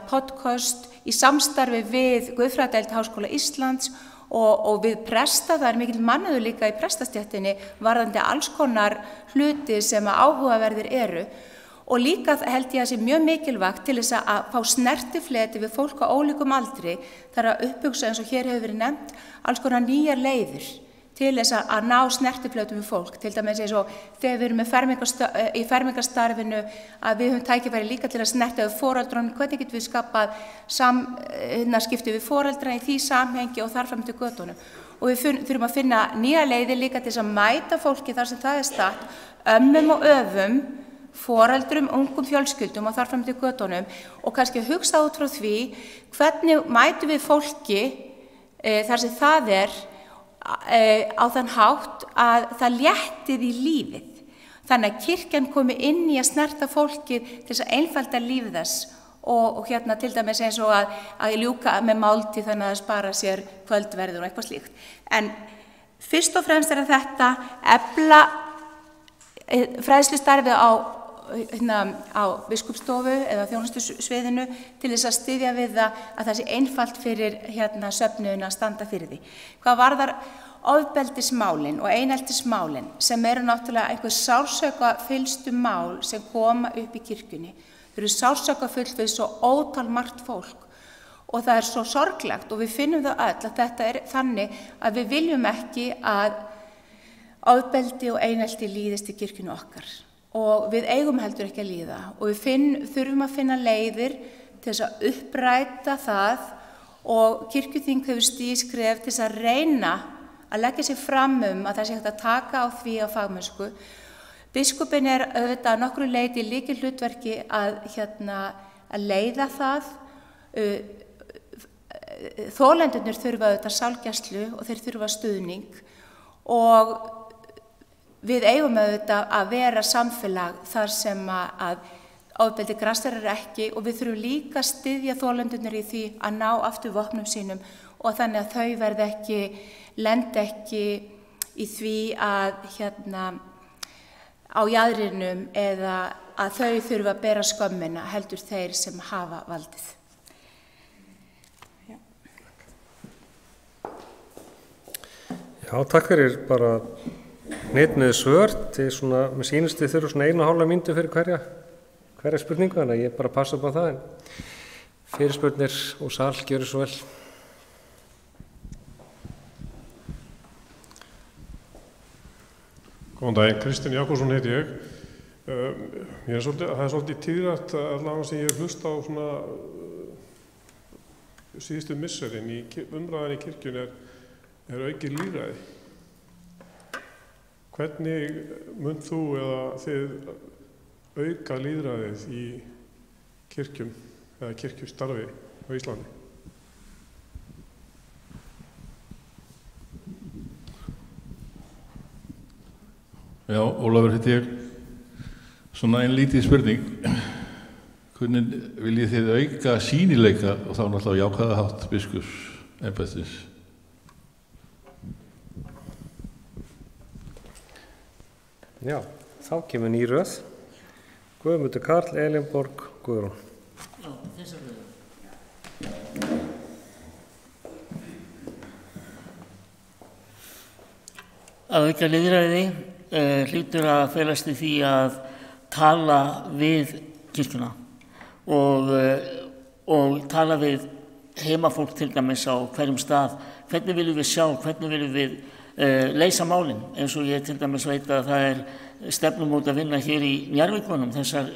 podcast í samstarfi við Guðfræðideild Háskóla Íslands og við presta. Það mikill mannauður líka í prestastéttinni varðandi alls konar hluti sem áhugaverðir eru. Og líka held ég að sé mjög mikilvægt til þess að fá snertifleti við fólk á ólíkum aldri. Það að upphugsa eins og hér hefur verið nefnt alls konar nýjar leiðir til þess að ná snertifletum við fólk. Til dæmis eins og þegar við erum í fermingarstarfinu að við höfum tækifæri líka til að snerta við foreldrunum. Hvernig getum við skapað samskipti við foreldra í því samhengi og þar fram til götunum. Og við þurfum að finna nýjar leiðir líka til þess að mæta fólki þar sem það statt, ömmum og öfum, foreldrum, ungum fjölskyldum og þar fram til götunum og kannski hugsa út frá því hvernig mætum við fólki þar sem það á þann hátt að það léttið í lífið. Þannig að kirkjan komi inn í að snerta fólkið til þess að einfalda lífið þess og til dæmis eins og að ljúka með máltíð þannig að spara sér kvöldverður og eitthvað slíkt. En fyrst og fremst þetta efla fræðslustarfið á biskupsstofu eða þjónustusviðinu til þess að styðja við að það sé einfalt fyrir söfnuðina að standa fyrir því. Hvað varðar ofbeldismálin og eineltismálin sem náttúrulega einhver sársauka-fyllstu mál sem koma upp í kirkjunni. Þau eru sársauka-fyllt við svo ótal margt fólk og það svo sorglegt og við finnum það öll að þetta þannig að við viljum ekki að ofbeldi og einelti líðist í kirkjunni okkar og við eigum heldur ekki að líða og við þurfum að finna leiðir til þess að uppræta það og kirkjuþing hefur stigið skref til þess að reyna að leggja sig fram að það sé hægt að taka á því á fagmennsku. Biskupinn auðvitað að nokkru leyti lykilhlutverki að leiða það. Þolendurnir þurfa auðvitað sálgæslu og þeir þurfa stuðning og við eigum auðvitað að vera samfélag þar sem að ofbeldi grasserar ekki og við þurfum líka að styðja þolendurnir í því að ná aftur vopnum sínum og þannig að þau verði lendi ekki í því að á jaðrinum eða að þau þurfa að bera skömmina heldur þeir sem hafa valdið. Já, takk fyrir bara hnitmiði svör til svona, mér sýnist þið þurfa svona 1,5 mínútu fyrir hverja spurningu, þannig að ég bara passa upp á það, en fyrirspurnir og sal, gjöru svo vel. Góðan daginn, Kristinn Jakobsson heiti ég. Það er svolítið tíðrætt allavega sem ég hef hlust á svona síðustu misserin í umræðan í kirkjunni er aukið lýðræði. Hvernig munt þú eða þið auka lýðræðið í kirkjum eða kirkjustarfi á Íslandi? Já, Ólafur heiti ég. Svona ein lítið spurning. Hvernig viljið þið auka sýnileika og þá náttúrulega jákvæða hátt biskupsembættis? Já, þá kemur ný röð. Guðmundur Karl, Elinborg, Guðrún. Já, þessar röð. Að auka lýðræði hlýtur að felast í því að tala við kirkjuna og tala við heimafólk til dæmis á hverjum stað. Hvernig viljum við sjá, hvernig viljum við leysa málin, eins og ég til dæmis veit að það er stefnumót að vinna hér í Njarðvíkunum. Þessar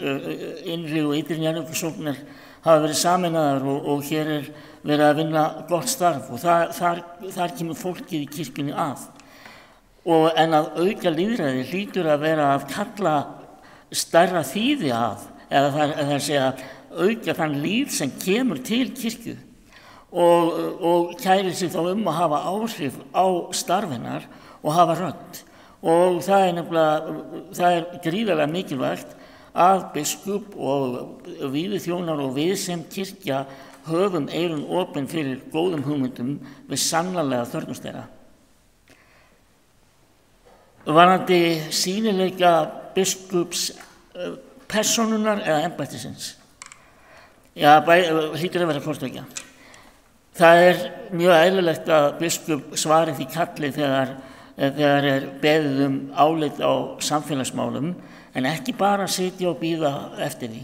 innri og ytri Njarðvíkusóknir hafa verið sameinaðar og hér er verið að vinna gott starf og þar kemur fólkið í kirkjunni að. En að auka lýðræði hlýtur að vera að kalla stærra þýði að, eða það er segja auka þann líf sem kemur til kirkju og kærir sig þá að hafa áhrif á starfinnar og hafa rödd. Og það er gríðarlega mikilvægt að biskup og vígðuþjónar og við sem kirkja höfum eyrun opin fyrir góðum hugmyndum við sannarlega þörfnumst þeirra. Varðandi sýnileika biskups persónunar eða embættisins. Já, hlýtur að vera hvort ekki. Það er mjög eðlilegt að biskup svari því kalli þegar er beðið álit á samfélagsmálum, en ekki bara sitja og bíða eftir því.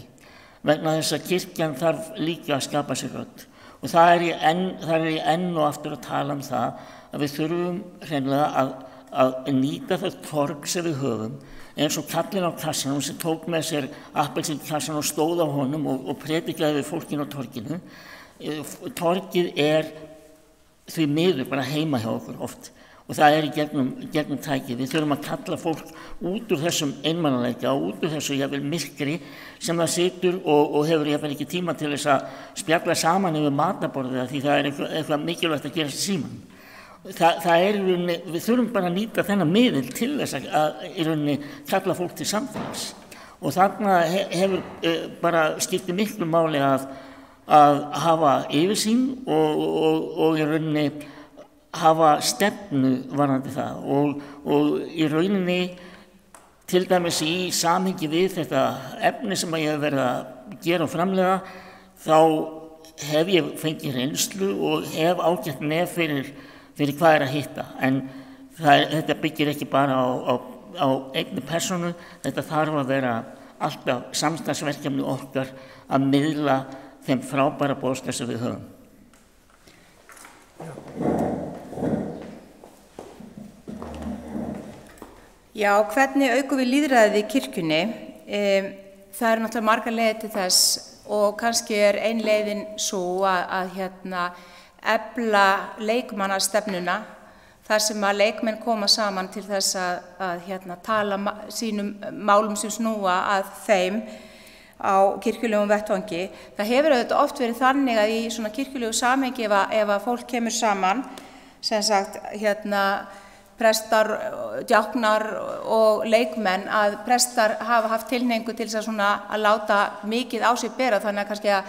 Vegna þess að kirkjan þarf líka að skapa sér rödd. Og það er ég enn og aftur að tala það að við þurfum hreinlega að nýta það torg sem við höfum, eins og kallinn á kassanum sem tók með sér appelsínkassan og stóð á honum og predikaði við fólkinu á torginu. Torgið er því miður bara heima hjá okkur oft og það er í gegnum tækið. Við þurfum að kalla fólk út úr þessum einmanaleika og út úr þessu jafnvel myrkri sem það situr og hefur jafnvel ekki tíma til þess að spjalla saman yfir matarborðið því það er eitthvað mikilvægt að gerast í símanum. Við þurfum bara að nýta þennan miðil til þess að í rauninni kalla fólk til samfélags og þarna hefur bara skiptið miklu máli að hafa yfirsýn og í rauninni hafa stefnu varðandi það og í rauninni til dæmis í samhengi við þetta efni sem ég hef verið að gera og framleiða þá hef ég fengið reynslu og hef ágætt nef fyrir hvað er að hitta, en þetta byggir ekki bara á einni persónu, þetta þarf að vera alltaf samstarfsverkefni okkar að miðla þeim frábæra boðskap sem við höfum. Já, hvernig aukum við lýðræðið í kirkjunni? Það eru náttúrulega margar leiðir til þess og kannski ein leiðin svo að efla leikmannastefnuna þar sem að leikmenn koma saman til þess að tala sínum málum sem snúa að þeim á kirkjulegum vettvangi. Það hefur auðvitað oft verið þannig að í svona kirkjulegu samhengi ef að fólk kemur saman, sem sagt prestar, djáknar og leikmenn, að prestar hafa haft tilhneigingu til þess að láta mikið á sig bera, þannig að kannski að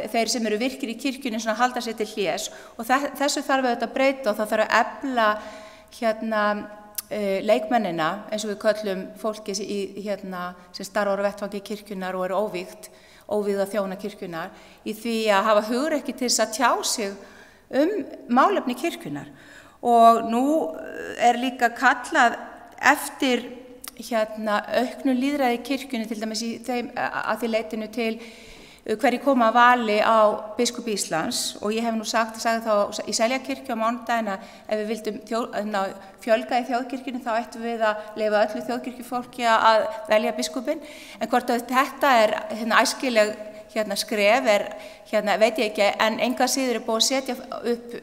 þeir sem eru virkir í kirkjunni halda sér til hlés, og þessu þarf auðvitað að breyta og það þarf að efla leikmennina, eins og við köllum fólki sem starfar á vettvangi kirkjunnar og eru óvígða þjóna kirkjunnar, í því að hafa hugrekki til þess að tjá sig málefni kirkjunnar. Og nú líka kallað eftir auknu lýðræði í kirkjunni, til dæmis að því leytinu til hverju koma að vali á biskup Íslands, og ég hef nú sagði þá í Seljakirkju á mánudaginn að ef við vildum fjölga í þjóðkirkjunni þá ættum við að leyfa öllu þjóðkirkjufólki að velja biskupinn, en hvort þetta æskileg skref veit ég ekki, en enga síður búið að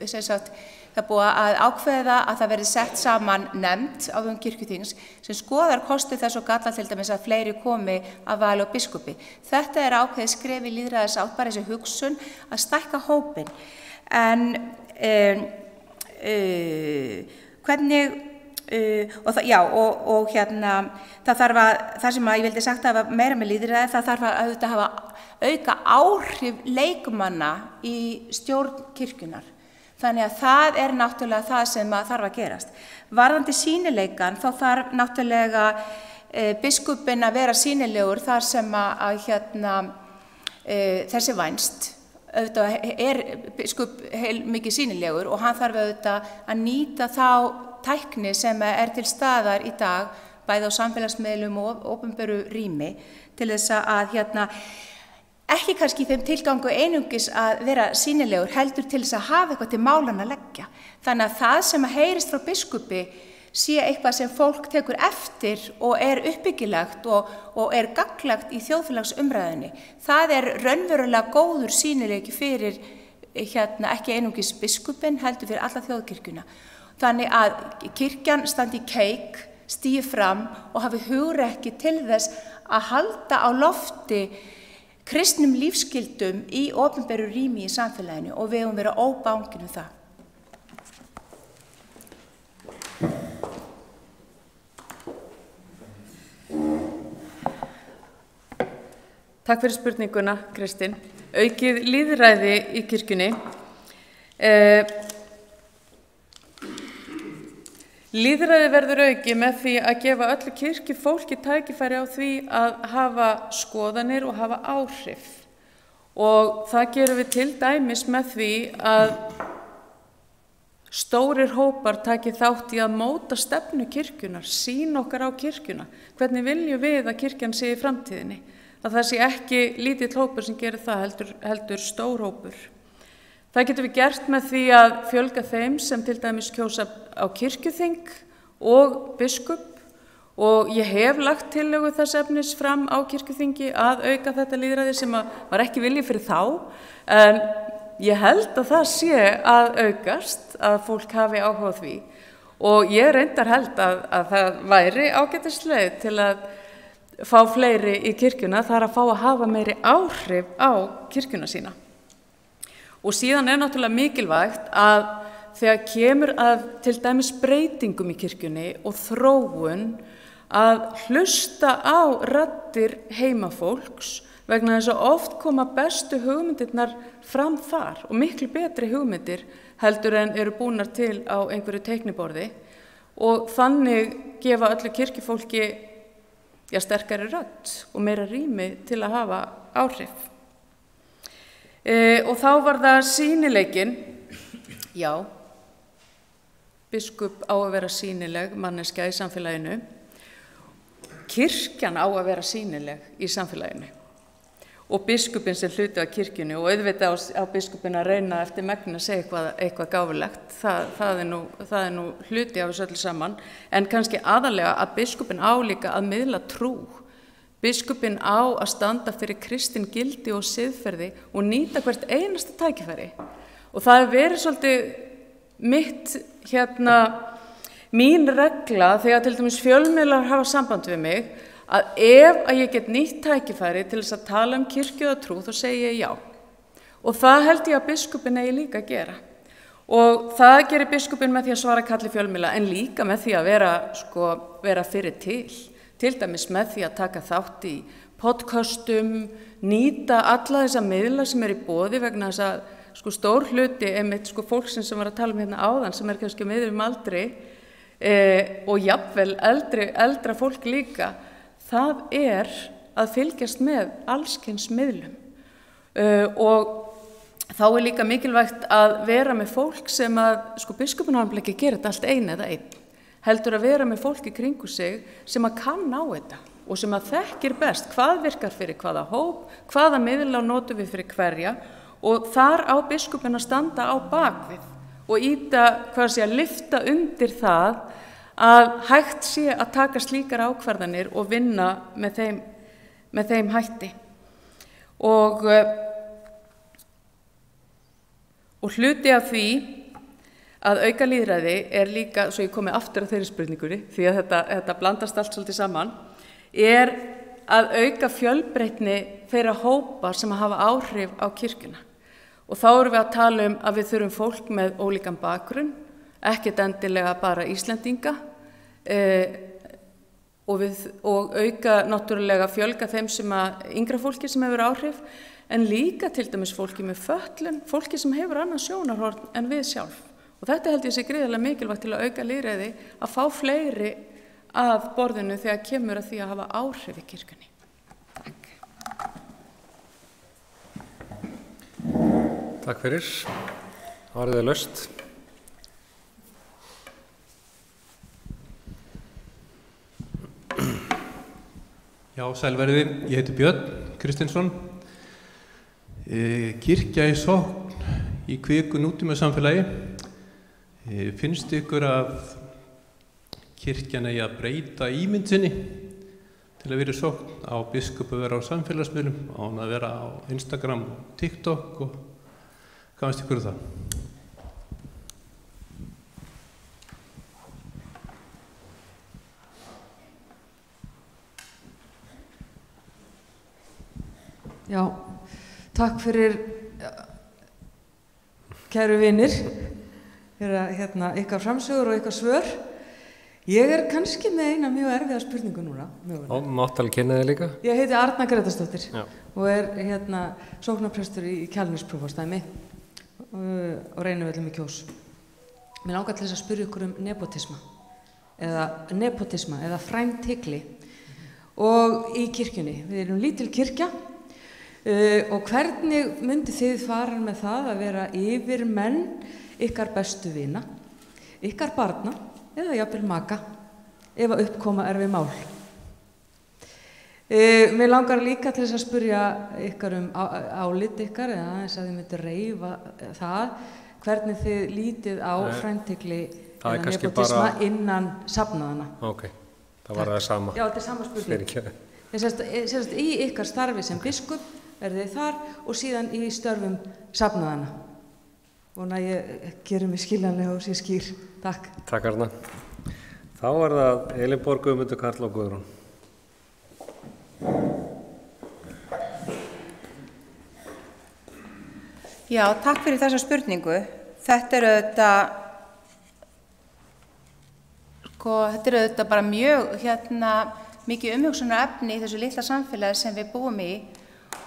setja upp það búið að ákveða að það verði sett saman nefnd á vegum kirkjuþings sem skoðar kosti þess og galla, til dæmis að fleiri komi að vali á biskupi. Þetta ákveðið skref í lýðræðisátt, bara þessi hugsun að stækka hópinn. En hvernig, það sem ég vildi sagt að hafa meira með lýðræði, það þarf að hafa auka áhrif leikmanna í stjórn kirkjunnar. Þannig að það náttúrulega það sem þarf að gerast. Varðandi sýnileikan þá þarf náttúrulega biskupinn að vera sýnilegur þar sem þessi vænst. Auðvitað biskup mikið sýnilegur og hann þarf auðvitað að nýta þá tækni sem til staðar í dag, bæði á samfélagsmiðlum og opinberu rými, til þess að ekki kannski í þeim tilgangu einungis að vera sýnilegur, heldur til þess að hafa eitthvað til málanna að leggja. Þannig að það sem heyrist frá biskupi sé eitthvað sem fólk tekur eftir og uppbyggilegt og gagnlegt í þjóðfélagsumræðunni. Það raunverulega góður sýnileiki fyrir ekki einungis biskupinn, heldur fyrir alla þjóðkirkjuna. Þannig að kirkjan standi í keik, stígi fram og hafi hugrekki til þess að halda á lofti kristnum lífsgildum í opinberu rými í samfélaginu, og við höfum verið óbangin það. Takk fyrir spurninguna, Kristín. Aukið lýðræði í kirkjunni. Lýðræði verður aukið með því að gefa öllu kirkjufólki tækifæri á því að hafa skoðanir og hafa áhrif. Og það gerum við til dæmis með því að stórir hópar taki þátt í að móta stefnu kirkjunar, sýn okkar á kirkjuna. Hvernig viljum við að kirkjan sé í framtíðinni? Að það sé ekki lítill hópur sem gerir það, heldur stór hópur. Það getum við gert með því að fjölga þeim sem til dæmis kjósa á kirkjuþing og biskup, og ég hef lagt tillögu þess efnis fram á kirkjuþingi að auka þetta lýðræði sem var ekki vilji fyrir þá, en ég held að það sé að aukast, að fólk hafi áhuga á því, og ég reyndar held að það væri ágætisleið til að fá fleiri í kirkjuna, þar að fá að hafa meiri áhrif á kirkjuna sína. Og síðan náttúrulega mikilvægt að þegar kemur að til dæmis breytingum í kirkjunni og þróun, að hlusta á raddir heimafólks, vegna þess að oft koma bestu hugmyndirnar fram þar og miklu betri hugmyndir heldur en eru búnar til á einhverju teikniborði, og þannig gefa öllu kirkjufólki sterkari rödd og meira rými til að hafa áhrif. Og þá var það sýnileikinn. Já, biskup á að vera sýnileg manneskja í samfélaginu. Kirkjan á að vera sýnileg í samfélaginu. og biskupinn sem hluti af kirkjunni og auðvitað á biskupinn að reyna eftir megni að segja eitthvað gáfulegt. Það er nú hluti af þessu öllu saman, en kannski aðalega að biskupinn á líka að miðla trú. Biskupinn á að standa fyrir kristin gildi og siðferði og nýta hvert einasta tækifæri. Og það er verið svolítið mín regla þegar til dæmis fjölmiðlar hafa samband við mig, að ef að ég get nýtt tækifæri til þess að tala kirkju og trú, þá segi ég já. Og það held ég að biskupinn eigi líka að gera. Og það gerir biskupinn með því að svara kalli fjölmiðla, en líka með því að vera fyrir til dæmis með því að taka þátt í podcastum, nýta alla þessa miðla sem í boði, vegna þess að stór hluti einmitt fólksins sem var að tala hérna áðan, sem kannski miðjum aldri og jafnvel eldra fólk líka, það að fylgjast með allskyns miðlum og þá líka mikilvægt að vera með fólk sem að biskupinn á ekki gera þetta allt einn eða einn, heldur að vera með fólk í kringu sig sem að kann á þetta og sem að þekkir best hvað virkar fyrir hvaða hóp, hvaða miðla notum við fyrir hverja, og þar á biskupinn að standa á bakvið og lyfta undir það að hægt sé að taka slíkar ákvarðanir og vinna með þeim hætti. Og hluti af því að auka lýðræði líka, svo ég komi aftur á þeirri spurningunni, því að þetta blandast allt svolítið saman, að auka fjölbreytni þeirra hópa sem hafa áhrif á kirkjuna. Og þá erum við að tala að við þurfum fólk með ólíkan bakgrunn, ekkert endilega bara Íslendinga, og auka náttúrulega fjölga þeim yngra fólki sem hefur áhrif, en líka til dæmis fólki með fötlun, fólki sem hefur annað sjónarhorn en við sjálf. Og þetta held ég sé gríðarlega mikilvægt til að auka lýðræði, að fá fleiri að borðinu þegar kemur að því að hafa áhrif í kirkjunni. Takk. Takk fyrir. Orðið laust. Já, sælverði, ég heiti Björn Kristinsson. Kirkja í sókn í kviku nútímasamfélagi. Finnst ykkur að kirkjan eigi að breyta ímynd sinni til að vera í sókn, á biskup að vera á samfélagsmiðlum, á hann að vera á Instagram og TikTok, og hvað finnst ykkur það? Já, takk fyrir kæru vinir fyrir ykkar framsögur og ykkar svör. Ég kannski með eina mjög erfiða spurningu núna. Og mátt alveg kynna þig líka? Ég heiti Arna Gretarsdóttir og sóknarprestur í Kjalnesprófasdæmi og Reynivöllum í Kjós. Mér langar til þess að spyrja ykkur nepotisma eða frændhygli og í kirkjunni. Við erum lítil kirkja. Og hvernig myndi þið fara með það að vera yfirmenn ykkar bestu vina, ykkar barna eða jafnvel maka ef að uppkoma erfið mál? Mér langar líka til þess að spyrja ykkar álit ykkar, eða aðeins að þið myndi reifa það, hvernig þið lítið á frændhygli eða nepotisma innan safnaðana. Ok, það var það sama. Já, þetta sama spurning. Sérst í ykkar starfi sem biskup þið þar og síðan í störfum safnaðana. Vona ég gerir mig skiljanlega og sé skýr. Takk. Takk Arna. Þá það Elinborg, Guðmundur, Karl og Guðrún. Já, takk fyrir þessa spurningu. Þetta er auðvitað bara mjög mikið umhugsunar efni í þessu litla samfélagi sem við búum í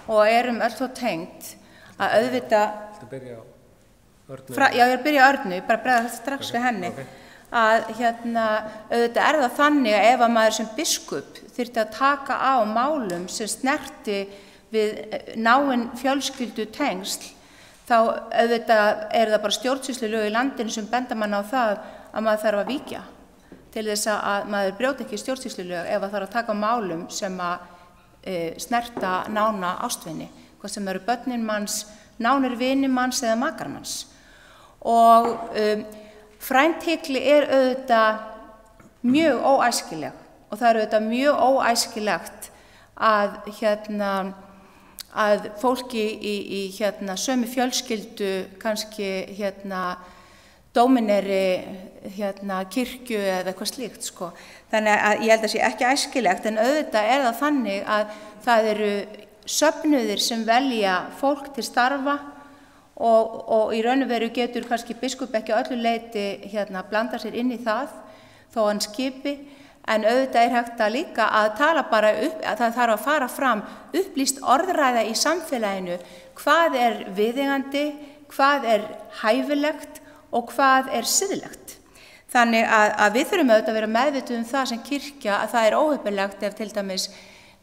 og erum öll svo tengt að auðvitað... Þetta byrja á Örnu? Já, ég byrja á Örnu, bara bregða strax við henni. Að auðvitað það þannig að ef að maður sem biskup þyrfti að taka á málum sem snerti við náin fjölskyldu tengsl, þá auðvitað það bara stjórnsýslulög í landinu sem benda mann á það að maður þarf að víkja til þess að maður brjóti ekki stjórnsýslulög ef það þarf að taka á málum sem að snerta nána ástvini, hvað sem eru börnin manns, nánir vinir manns eða makar manns. Og frændhygli auðvitað mjög óæskileg og það auðvitað mjög óæskilegt að fólki í sömu fjölskyldu, kannski dómineri kirkju eða eitthvað slíkt, sko. Þannig að ég held að sé ekki æskilegt, en auðvitað það þannig að það eru söfnuðir sem velja fólk til starfa og í raun og veru getur kannski biskup ekki á öllu leyti blanda sér inn í það þó hann skipi, en auðvitað hægt að líka að tala bara upp, að það þarf að fara fram upplýst orðræða í samfélaginu, hvað viðeigandi, hvað hæfilegt og hvað siðlegt. Þannig að við þurfum auðvitað að vera meðvituð það sem kirkja, að það óheppilegt ef til dæmis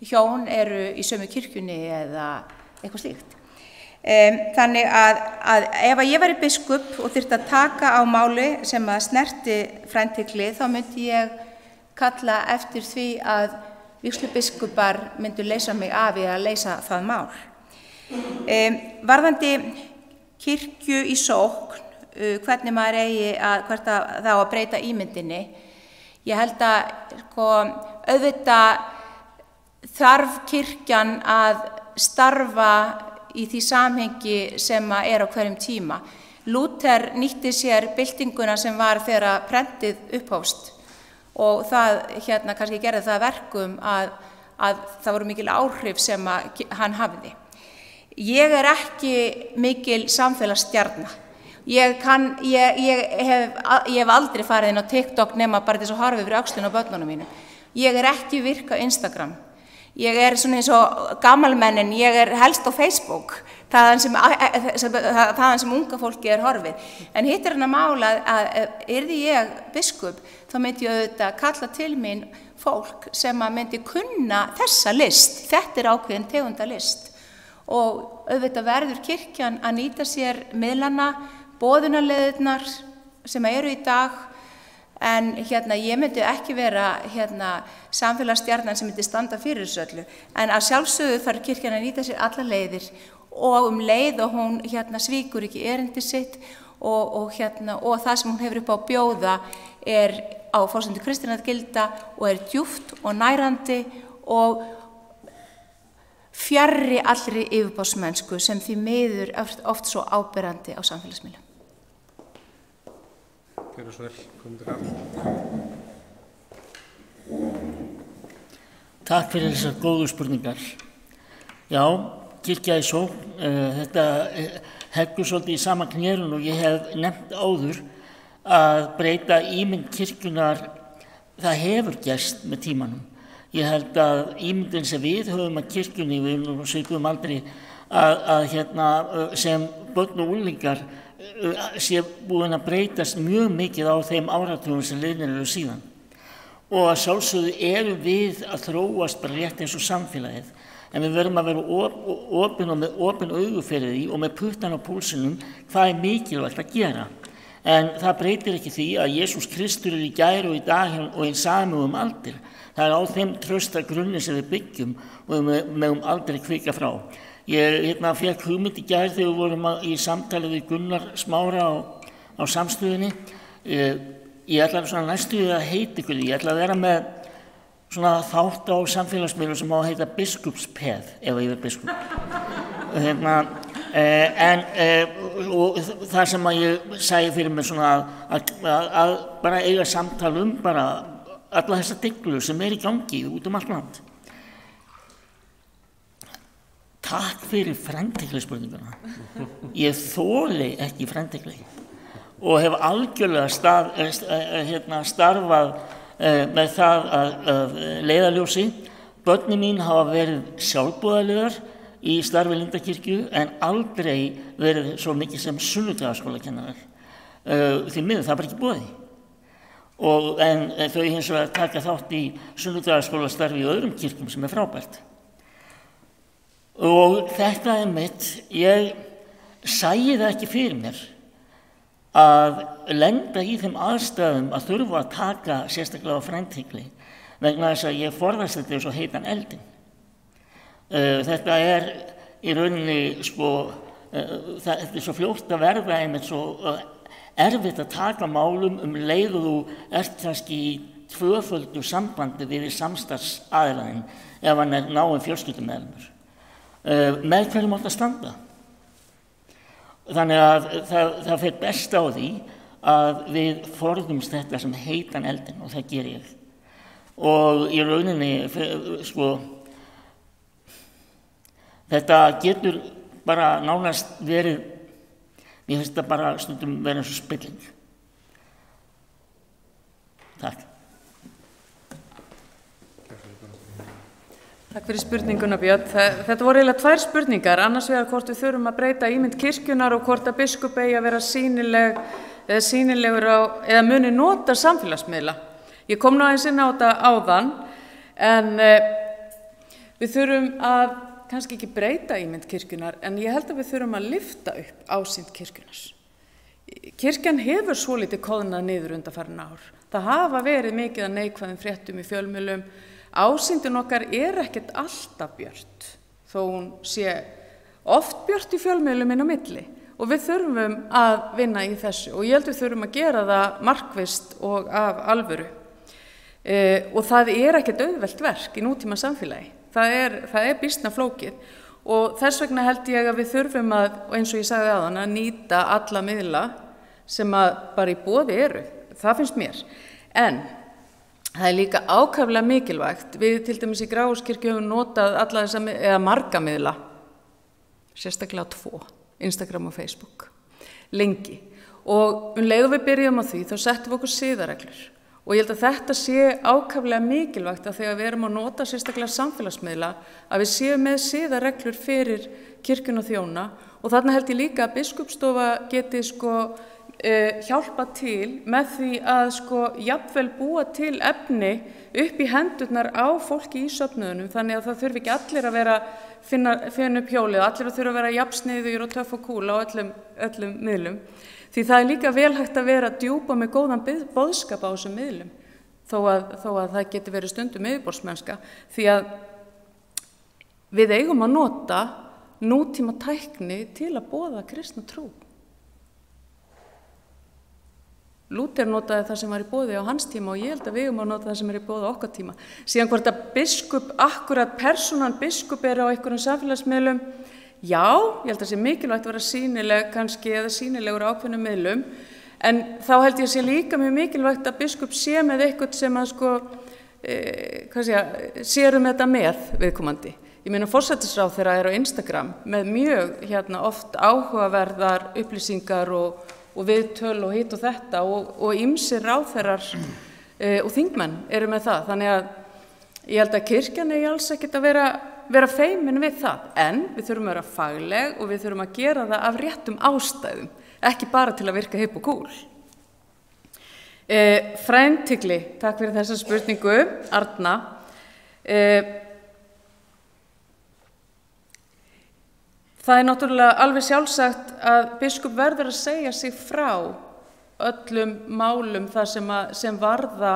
hjón eru í sömu kirkjunni eða eitthvað slíkt. Þannig að ef ég væri biskup og þyrfti að taka á máli sem að snerti frændhygli, þá myndi ég kalla eftir því að vígslubiskupar myndu leysa mig af í að leysa það mál. Varðandi kirkju í sókn, hvernig maður hvert það á að breyta ímyndinni, ég held að auðvitað þarf kirkjan að starfa í því samhengi sem á hverjum tíma. Lúther nýtti sér byltinguna sem var þegar prentið upphófst og það kannski gerði það verkum að það voru mikil áhrif sem hann hafði. Ég ekki mikil samfélagsstjarna. Ég hef aldrei farið inn á TikTok nema bara þess að horfa yfir öxlina á börnunum mínu. Ég ekki virka á Instagram. Ég svona eins og gamalmennin, ég helst á Facebook, þaðan sem unga fólki horfið. En hitt hann að mála að yrði ég biskup, þá myndi ég auðvitað kalla til mín fólk sem myndi kunna þessa list. Þetta ákveðin tegunda list. Og auðvitað verður kirkjan að nýta sér miðlana, boðunarleiðirnar sem eru í dag, en ég myndi ekki vera samfélagsstjarnan sem myndi standa fyrir þessu öllu, en að sjálfsögðu þarf kirkjan að nýta sér alla leiðir og leið og hún svíkur ekki erindi sitt og það sem hún hefur upp á að bjóða á forsendu kristinnar gilda og djúpt og nærandi og fjarri allri yfirborðsmennsku sem því miður oft svo áberandi á samfélagsmiðlum. Gjörðu svo vel, Guðmundur. Takk fyrir þessar góðu spurningar. Já, kirkja í sókn, þetta heggur svolítið í sama knérun og ég hef nefnt áður að breyta ímynd kirkjunar, það hefur gerst með tímanum. Ég held að ímyndin sem við höfum að kirkjunni, við sögum aldrei sem börn og unglingar sé búin að breytast mjög mikið á þeim áratugum sem liðnir eru síðan. Og að sjálfsögðu við að þróast bara rétt eins og samfélagið, en við verðum að vera opin og með opin augu fyrir því og með puttan á púlsinum hvað mikilvægt að gera. En það breytir ekki því að Jesús Kristur í gær og í dag og einn sami aldir. Það á þeim trausta grunni sem við byggjum og við megum aldrei hvika frá. Ég fékk hugmynd í gær þegar við vorum í samtali við Gunnar Smára á samstöðinni. Ég ætla svona næstu að heita ykkur því. Ég ætla að vera með svona þátt á samfélagsmiðlum sem á að heita biskupspeð, ef ég biskup. Og það sem að ég segi fyrir mig svona að bara eiga samtal bara alla þessa deglur sem í gangi út allt land. Takk fyrir frændhyglisspurninguna. Ég þoli ekki frændhygli og hef algjörlega starfað með það að leiðarljósi. Börnin mín hafa verið sjálfboðaliðar í starfi Lindakirkju en aldrei verið svo mikið sem sunnudagaskólakennarar. Því miður það bara ekki boðið. En þau hins vegar taka þátt í sunnudagaskólastarfi í öðrum kirkjum sem frábært. Og þetta mitt, ég sæi það ekki fyrir mér að lenda í þeim aðstæðum að þurfa að taka sérstaklega á frændhygli vegna þess að ég forðast þetta eins og heitan eldinn. Þetta í rauninni þetta svo fljótt að verða einmitt svo erfitt að taka málum leið og þú ert kannski í tvöföldu sambandi við samstarfsaðilann ef hann náinn fjölskyldumeðlimur. Með hverju mátt að standa? Þannig að það fer best á því að við forðumst þetta sem heitan eldin og það ger ég. Og í rauninni, þetta getur bara nánast verið, mér finnst þetta bara stundum verið eins og spilling. Takk. Takk fyrir spurninguna, Björn. Þetta voru eiginlega 2 spurningar, annars vegar hvort við þurfum að breyta ímynd kirkjunnar og hvort að biskup eigi að vera sýnilegur eða muni nota samfélagsmiðla. Ég kom nú aðeins inn á þetta áðan, en við þurfum að kannski ekki breyta ímynd kirkjunnar, en ég held að við þurfum að lyfta upp ásýnd kirkjunnar. Kirkjan hefur svolítið koðnað niður undanfarin ár. Það hafa verið mikið að neikvæðum fréttum í fjölmiðlum. Ásýndin okkar ekkert alltaf björt, þó hún sé oft björt í fjölmiðlum inn á milli. Og við þurfum að vinna í þessu og ég held við þurfum að gera það markvisst og af alvöru. Og það ekkert auðvelt verk í nútíma samfélagi. Það býsna flókið og þess vegna held ég að við þurfum að, eins og ég sagði áðan, að nýta alla miðla sem að bara í boði eru. Það finnst mér. En það líka ákaflega mikilvægt. Við til dæmis í Grágúskirkju höfum notað alla eða marga miðla, sérstaklega 2, Instagram og Facebook, lengi. Og leið við byrjum á því, þá settum við okkur siðareglur. Og ég held að þetta sé ákaflega mikilvægt að þegar við erum að nota sérstaklega samfélagsmiðla, að við séum með siðareglur fyrir kirkjuna og þjóna. Og þarna held ég líka að biskupsstofa geti hjálpa til með því að jafnvel búa til efni upp í hendurnar á fólki í söfnuðunum, þannig að það þurfi ekki allir að vera finna upp hjólið, allir að þurfa að vera jafnsniðugir og töff og kúl á öllum miðlum. Því það líka vel hægt að vera djúpa með góðan boðskap á þessum miðlum, þó að það geti verið stundum yfirborðsmennska, því að við eigum að nota nútíma tækni til að boða kristna trú. Lúther notaði það sem var í boði á hans tíma og ég held að við eigum að nota það sem í boði á okkar tíma. Síðan hvort að biskup, akkurat persónan biskup á einhverjum samfélagsmiðlum, já, ég held að það sé mikilvægt að vera sýnileg kannski eða sýnilegur ákveðnum miðlum, en þá held ég að sé líka mjög mikilvægt að biskup sé með eitthvað sem að sér þetta með viðkomandi. Ég meina forsætisráðherra á Instagram með mjög oft áhugaverðar upplýsingar og viðtöl og hitt og þetta og ýmsir ráðherrar og þingmenn eru með það. Þannig að ég held að kirkjan alls ekkert að vera feimin við það, en við þurfum að vera fagleg og við þurfum að gera það af réttum ástæðum, ekki bara til að virka hipp og kúl. Fræntigli, takk fyrir þessa spurningu, Arna. Það náttúrulega alveg sjálfsagt að biskup verður að segja sig frá öllum málum þar sem varða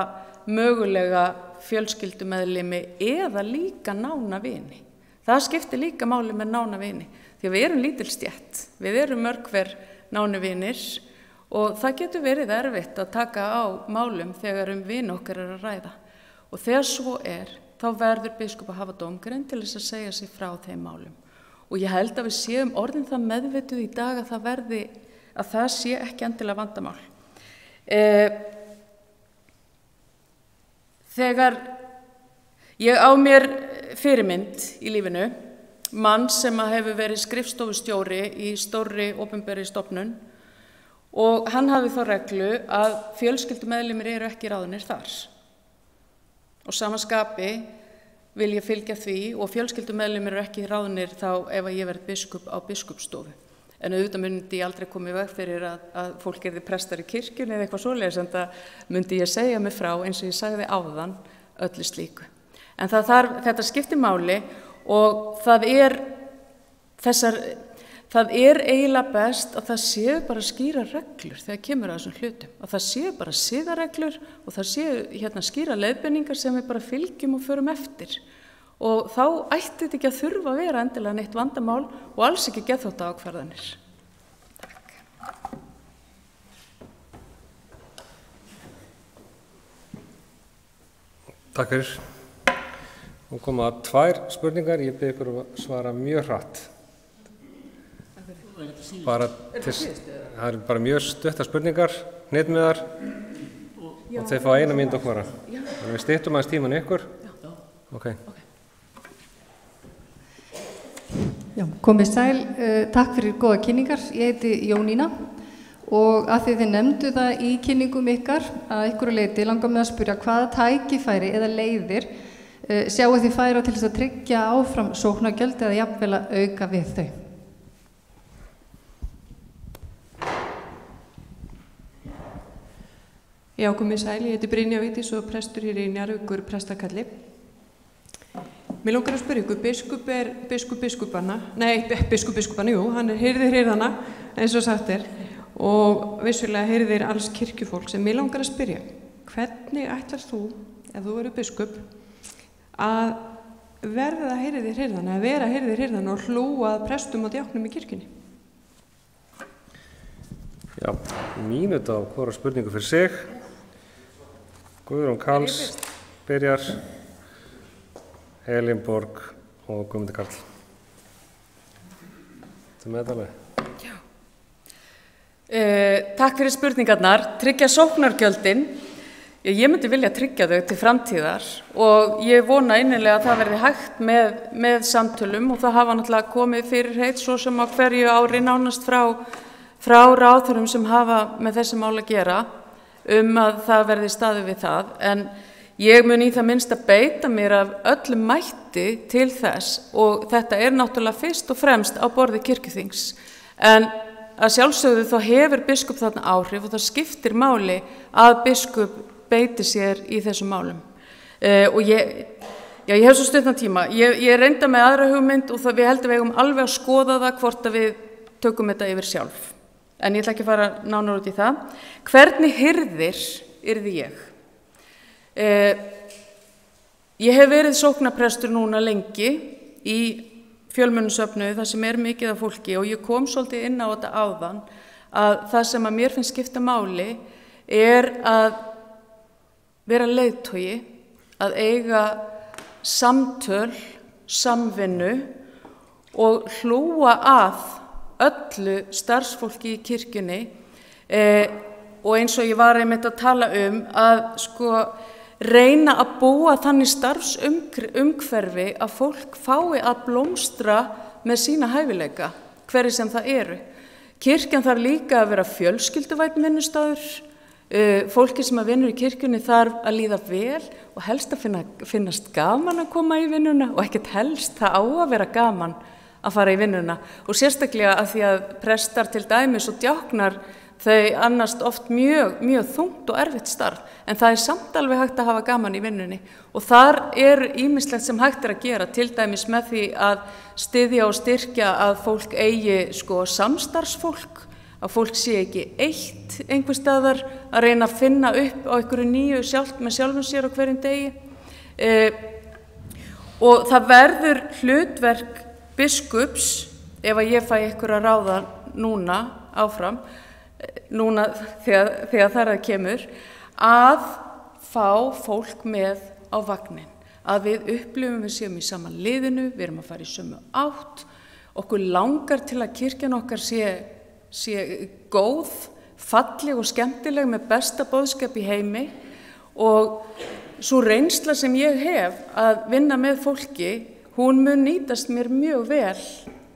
mögulega fjölskyldumeðlimi eða líka nána vini. Það skiptir líka máli með nána vini, því að við erum lítil stétt, við erum mörg hver náni vinir og það getur verið erfitt að taka á málum þegar vini okkar að ræða. Og þegar svo þá verður biskup að hafa dómgreind til þess að segja sig frá þeim málum. Og ég held að við séum orðin það meðvituð í dag að það sé ekki endilega vandamál. Þegar ég á mér fyrirmynd í lífinu, mann sem hefur verið skrifstofustjóri í stórri opinberri stofnun og hann hafði þá reglu að fjölskyldumeðlimir eru ekki ráðnir þar. Og sama skapi vil ég fylgja því og fjölskyldumeðlimir eru ekki ráðnir þá ef ég verð biskup á biskupsstofu. En auðvitað myndi ég aldrei koma í veg fyrir að fólk prestar í kirkjunni eða eitthvað svoleiðis, en það myndi ég segja mig frá eins og ég sagði áðan öllu slíku. En þetta skiptir máli og það er eiginlega best að það séu bara skýra reglur þegar kemur að þessum hlutum. Að það séu bara siðareglur og það séu skýra leiðbeiningar sem við bara fylgjum og förum eftir. og þá ætti þetta ekki að þurfa að vera endilega neitt vandamál og alls ekki geðþóttaákvarðanir. Takk fyrir. Nú koma 2 spurningar, ég bið ykkur að svara mjög hratt. Það er bara mjög stuttar spurningar, hnitmiðar og þeir fá 1 mínútu á hvora. Þannig við styttum aðeins tíman ykkur. Ok. Já, komið sæl, takk fyrir góða kynningar. Ég heiti Jónína og að því þið nefndu það í kynningum ykkar að ykkur leyti langar með að spyrja hvaða tækifæri eða leiðir sjáu þið færa til þess að tryggja áfram sóknargjöld eða jafnvel að auka við þau? Já, komið sæl, ég heiti Brynja Vigdís og prestur hér í Njarðvíkur prestakalli. Mér langar að spyrja ykkur, biskupanna, jú, hann er hirðir hirðana, eins og sagt er, og vissulega hirðir alls kirkjufólk sem mér langar að spyrja, hvernig ætlar þú, ef þú verður biskup, að verða hirðir hirðana, að vera hirðir hirðana og hlúa að prestum og djáknum í kirkjunni? Já, mínúta á hvora spurningu fyrir sig. Guðrún Karls byrjar, Elín Borg og Guðmundur Karl. Þetta er meðalveg. Já. Takk fyrir spurningarnar. Tryggja sóknargjöldin. Ég myndi vilja tryggja þau til framtíðar og ég vona innilega að það verði hægt með samtölum og það hafa náttúrulega komið fyrirheit svo sem á hverju ári nánast frá ráðherrum sem hafa með þessi mál að gera að það verði staðið við það. En ég mun í það minnst að beita mér af öllum mætti til þess og þetta er náttúrulega fyrst og fremst á borði kirkjuþings. En að sjálfsögðu þá hefur biskup þarna áhrif og það skiptir máli að biskup beiti sér í þessum málum. Og ég hef svo stuttan tíma. Ég reynda með aðra hugmynd og við heldum við eigum alveg að skoða það hvort að við tökum þetta yfir sjálf. En ég ætla ekki að fara nánar út í það. Hvernig hirðir yrði ég? Ég hef verið sóknarprestur núna lengi í Fjölmennusöfnuði þar sem er mikið af fólki og ég kom svolítið inn á þetta áðan að það sem að mér finnst skipta máli er að vera leiðtogi, að eiga samtöl, samvinnu og hlúa að öllu starfsfólki í kirkjunni og eins og ég var einmitt að tala að reyna að búa þannig starfsumhverfi að fólk fái að blómstra með sína hæfileika, hverjir sem það eru. Kirkjan þarf líka að vera fjölskylduvænn vinnustaður. Fólki sem að vinnur í kirkjunni þarf að líða vel og helst að finnast gaman að koma í vinnuna og ekkert helst, það á að vera gaman að fara í vinnuna og sérstaklega að því að prestar til dæmis og djáknar þau annast oft mjög þungt og erfitt starf en það er samt alveg hægt að hafa gaman í vinnunni og þar er ýmislegt sem hægt er að gera til dæmis með því að styðja og styrkja að fólk eigi samstarfsfólk, að fólk sé ekki eitt einhver staðar að reyna að finna upp á einhverju nýju með sjálfum sér á hverjum degi og það verður hlutverk biskups ef að ég fæ ykkur að ráða núna áfram þegar þar að kemur að fá fólk með á vagnin að við upplifum við séum í sama liðinu, við erum að fara í sömu átt okkur langar til að kirkjan okkar sé góð, falleg og skemmtileg með besta boðskap í heimi og svo reynsla sem ég hef að vinna með fólki, hún mun nýtast mér mjög vel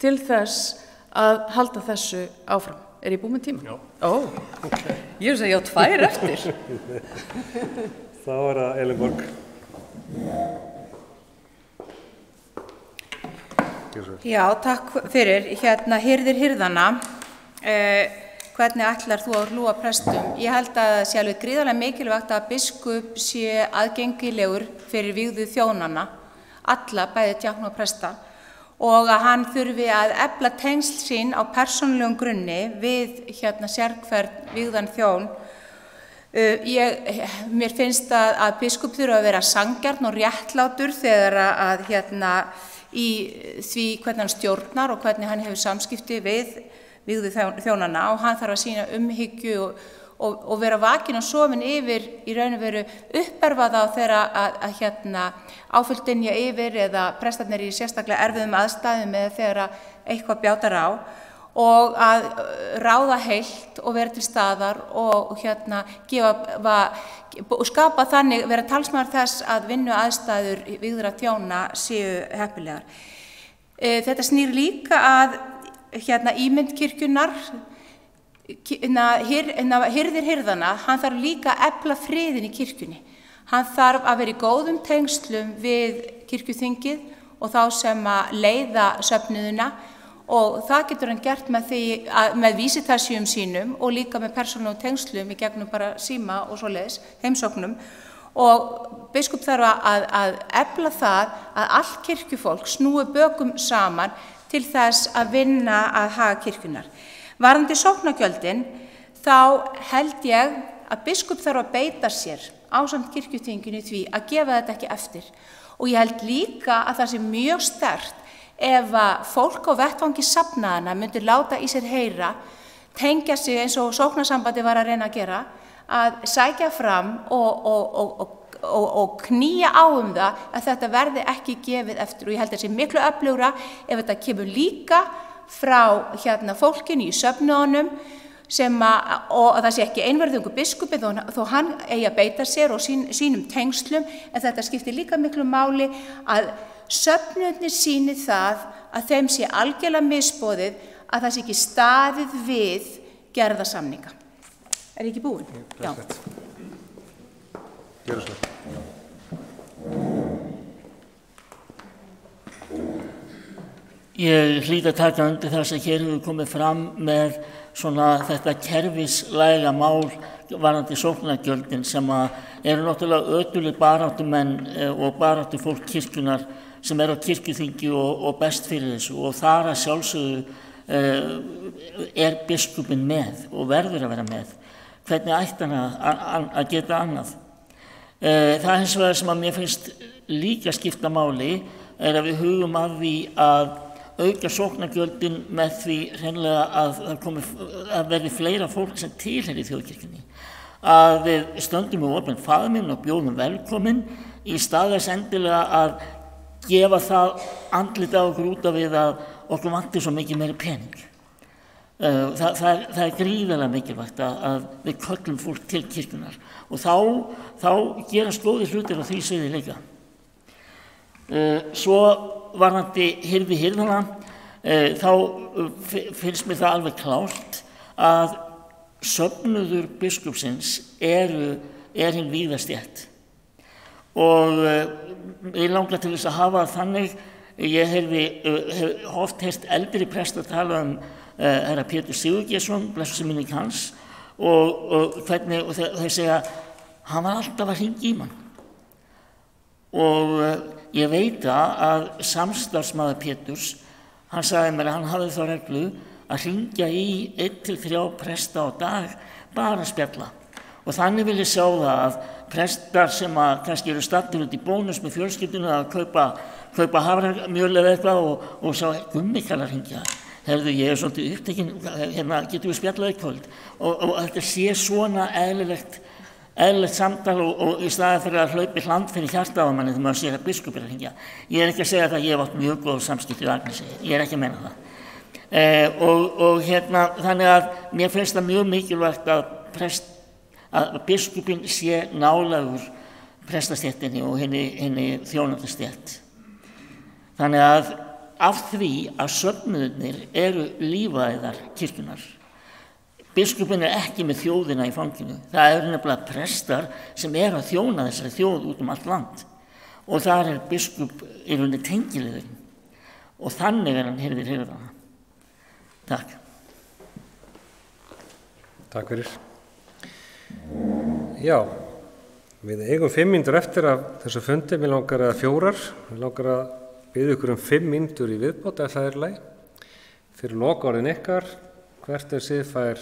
til þess að halda þessu áfram. Er ég búin með tíma? Já. Okay. Ég veist að ég á 2 eftir. Þá er það Elín Borg. Já, takk fyrir. Hirðir hirðana. Hvernig ætlar þú að hlúa prestum? Ég held að það sé alveg gríðarlega mikilvægt að biskup sé aðgengilegur fyrir vígðu þjónana, alla bæði djákna og presta, og að hann þurfi að efla tengsl sín á persónulegum grunni við sérhvern vígðan þjón Mér finnst að biskup þurfa að vera sanngjarn og réttlátur þegar að í því hvernig hann stjórnar og hvernig hann hefur samskipti við vígðu þjónana, og hann þarf að sýna umhyggju og vera vakinn og sofinn yfir í raun og veru upperfa þá þegar að áfullt dynja yfir eða prestarnir í sérstaklega erfiðum aðstæðum eða þegar eitthvað bjátar á, og að ráða heilt og vera til staðar og skapa þannig, vera talsmaður þess að vinnu aðstæður vígðra þjóna séu heppilegar. Þetta snýr líka að ímynd kirkjunnar. Hirðir hirðana, hann þarf líka að efla friðin í kirkjunni. Hann þarf að vera í góðum tengslum við kirkjuþingið og þá sem að leiða söfnuðina, og það getur hann gert með vísitasjum sínum og líka með persónulegum tengslum í gegnum bara síma og svoleiðis, heimsóknum. Og biskup þarf að efla það að allt kirkjufólk snúi bökum saman til þess að vinna að haga kirkjunnar. Varðandi sóknargjöldin, þá held ég að biskup þarf að beita sér ásamt kirkjuþinginu því að gefa þetta ekki eftir. Og ég held líka að það sé mjög sterkt ef að fólk á vettvangi safnaðana myndi láta í sér heyra, tengja sig eins og sóknarsambandi var að reyna að gera, að sækja fram og knýja á það að þetta verði ekki gefið eftir. Og ég held að það sé miklu öflugra ef þetta kemur líka frá fólkinu í söfnuðunum, og það sé ekki einverðungu biskupi þó hann eigi að beita sér og sínum tengslum, en þetta skiptir líka miklu máli að söfnuðirnir sýni það að þeim sé algjörlega misboðið, að það sé ekki staðið við gerða samninga. Er ég ekki búin? Já. Gjörðu svo. Ég hlýt að taka undir það sem hér hefur komið fram með þetta kerfislæga mál varðandi sóknargjöldin, sem eru náttúrulega ötulir baráttumenn og baráttufólk kirkjunnar sem á kirkjuþingi og best fyrir þessu, og þar að sjálfsögðu biskupinn með og verður að vera með. Hvernig ætti hann að geta annað? Það hins vegar sem að mér finnst líka skipta máli er að við hugum að því að auka sóknargjöldin með því hreinlega að verði fleira fólk sem tilheyrir þjóðkirkjunni. Að við stöndum með opinn faðminn og bjóðum velkomin í stað þess endilega að gefa það andlit á okkur út af við að okkur vantir svo mikið meiri pening. Það er gríðarlega mikilvægt að við köllum fólk til kirkjunnar, og þá gerast góðir hlutir á því sviði líka. Svo varðandi hirðana, þá finnst mér það alveg klárt að söfnuður biskupsins er hinn víða stétt. Og ég langar til þess að hafa þannig, ég hef oft heyrt eldri presta tala herra Pétur Sigurgeirsson, blessuð sé minning hans, og hvernig þeir segja, hann var alltaf að hringja í mann. Og ég veit að samstarfsmaður Péturs, hann sagði mér að hann hafði þá reglu að hringja í 1 til 3 presta á dag, bara að spjalla. Og þannig vil ég sjá það að prestar sem kannski eru staddir út í bónus með fjölskyldunni að kaupa haframjöl eða eitthvað og sá Gummi kallar hringja. Herðu, ég svolítið upptekinn, getum við spjallað í kvöld. Og þetta sé svona eðlilegt samtal og í staði fyrir að hlaupi hland fyrir hjarta á manni þegar maður sér að biskup er að hringja. Ég er ekki að segja það að ég hef átt mjög góð samskipti við Agnesi, ég er ekki að meina það. Þannig að mér finnst það mjög mikilvægt að biskupinn sé nálægur prestastéttinni og henni þjónandastétt. Þannig að af því að söfnuðirnir eru lífæðar kirkjunnar, biskupinn er ekki með þjóðina í fanginu. Það eru nefnilega prestar sem eru að þjóna þessari þjóð út allt land, og þar er biskup í rauninni tengiliðurinn, og þannig er hann hirðir hirðana. Takk. Takk fyrir. Já, við eigum 5 mínútur eftir af þessu fundi. Mér langar að 4. Mér langar að biðja ykkur 5 mínútur í viðbót ef það er lagi. Fyrir lokaorðin ykkar, hvert sið fær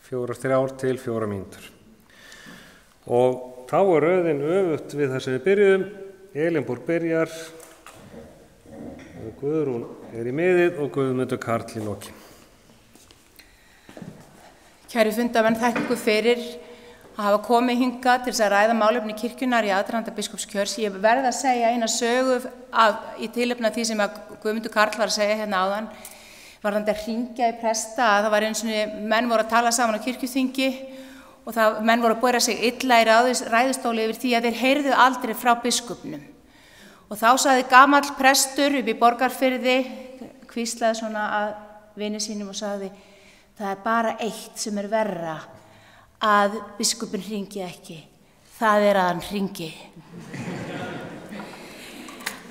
3 til 4 mínútur. Og þá er röðin öfugt við það sem við byrjuðum. Elinborg byrjar, Guðrún er í miðið og Guðmundur Karl í lokin. Kæru fundamenn, þakka ykkur fyrir að hafa komið hingað til þess að ræða málefni kirkjunnar í aðdraganda biskupskjörs. Ég verð að segja eina sögu í tilefni af því sem að Guðmundur Karl var að segja hérna áðan, varðandi að hringja í presta, að það var eins og menn voru að tala saman á kirkjuþingi og menn voru að bera sig illa í ræðustóli yfir því að þeir heyrðu aldrei frá biskupnum. Og þá sagði gamall prestur upp í Borgarfirði, hvíslaði svona að vini sínum og sagði: það er bara eitt sem er verra, að biskupin hringi ekki, það er að hann hringi.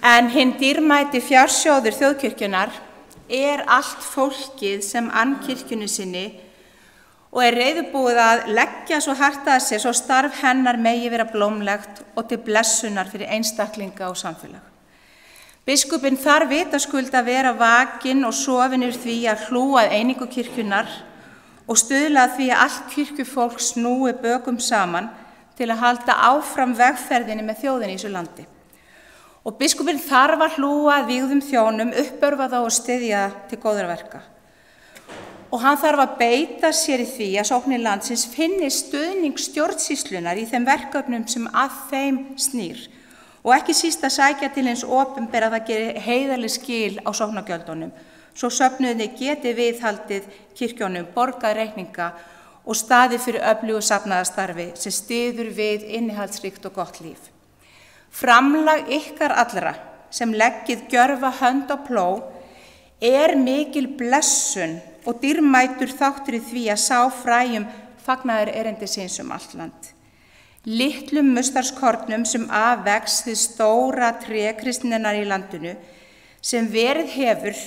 En hinn dýrmæti fjársjóður þjóðkirkjunnar er allt fólkið sem ann kirkjunni sinni og er reiðubúið að leggja svo hart að sér svo starf hennar megi vera blómlegt og til blessunar fyrir einstaklinga og samfélag. Biskupinn þarf vitaskuld að vera vakinn og sofinur því að hlúa að einingu kirkjunnar og stuðla að því að allt kirkjufólk snúi bökum saman til að halda áfram vegferðinni með þjóðinni í þessu landi. Og biskupinn þarf að hlúa að vígðum þjónum, uppörva þá og styðja til góðra verka. Og hann þarf að beita sér í því að sóknir landsins finni stuðning stjórnsýslunar í þeim verkefnum sem að þeim snýr og ekki síst að sækja til hins opinbera að það geri heiðarleg skil á sóknargjöldunum, svo söfnuðinni geti viðhaldið kirkjónum, borgað reikninga og staðið fyrir öflugu safnaðarstarfi sem styður við innihaldsríkt og gott líf. Framlag ykkar allra sem leggið gjörva hönd á plóg er mikil blessun og dýrmætur þáttur í því að sá fræjum fagnaðar erindi síns allt land. Litlum mustarskornum sem afvex þið stóra tré kristninnar í landinu sem verið hefur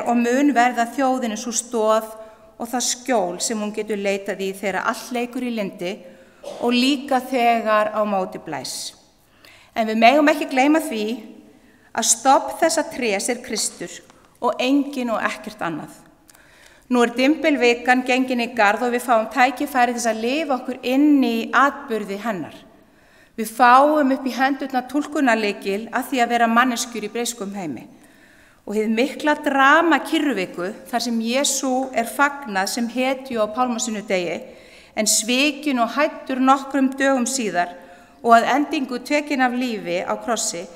og mun verða þjóðinu svo stoð og það skjól sem hún getur leitað í þegar allt leikur í lindi og líka þegar á móti blæs. En við megum ekki gleyma því að stofn þessa trés er Kristur og engin og ekkert annað. Nú er dymbilvikan gengin í garð og við fáum tækifæri þess að lifa okkur inn í atburði hennar. Við fáum upp í hendurna túlkunarlykil að því að vera manneskjur í breyskum heimi. Og hið mikla drama Kyrruviku, þar sem Jesú er fagnað sem hetju á pálmasunnudegi, en svikinn og hættur nokkrum dögum síðar og að endingu tekin af lífi á krossi,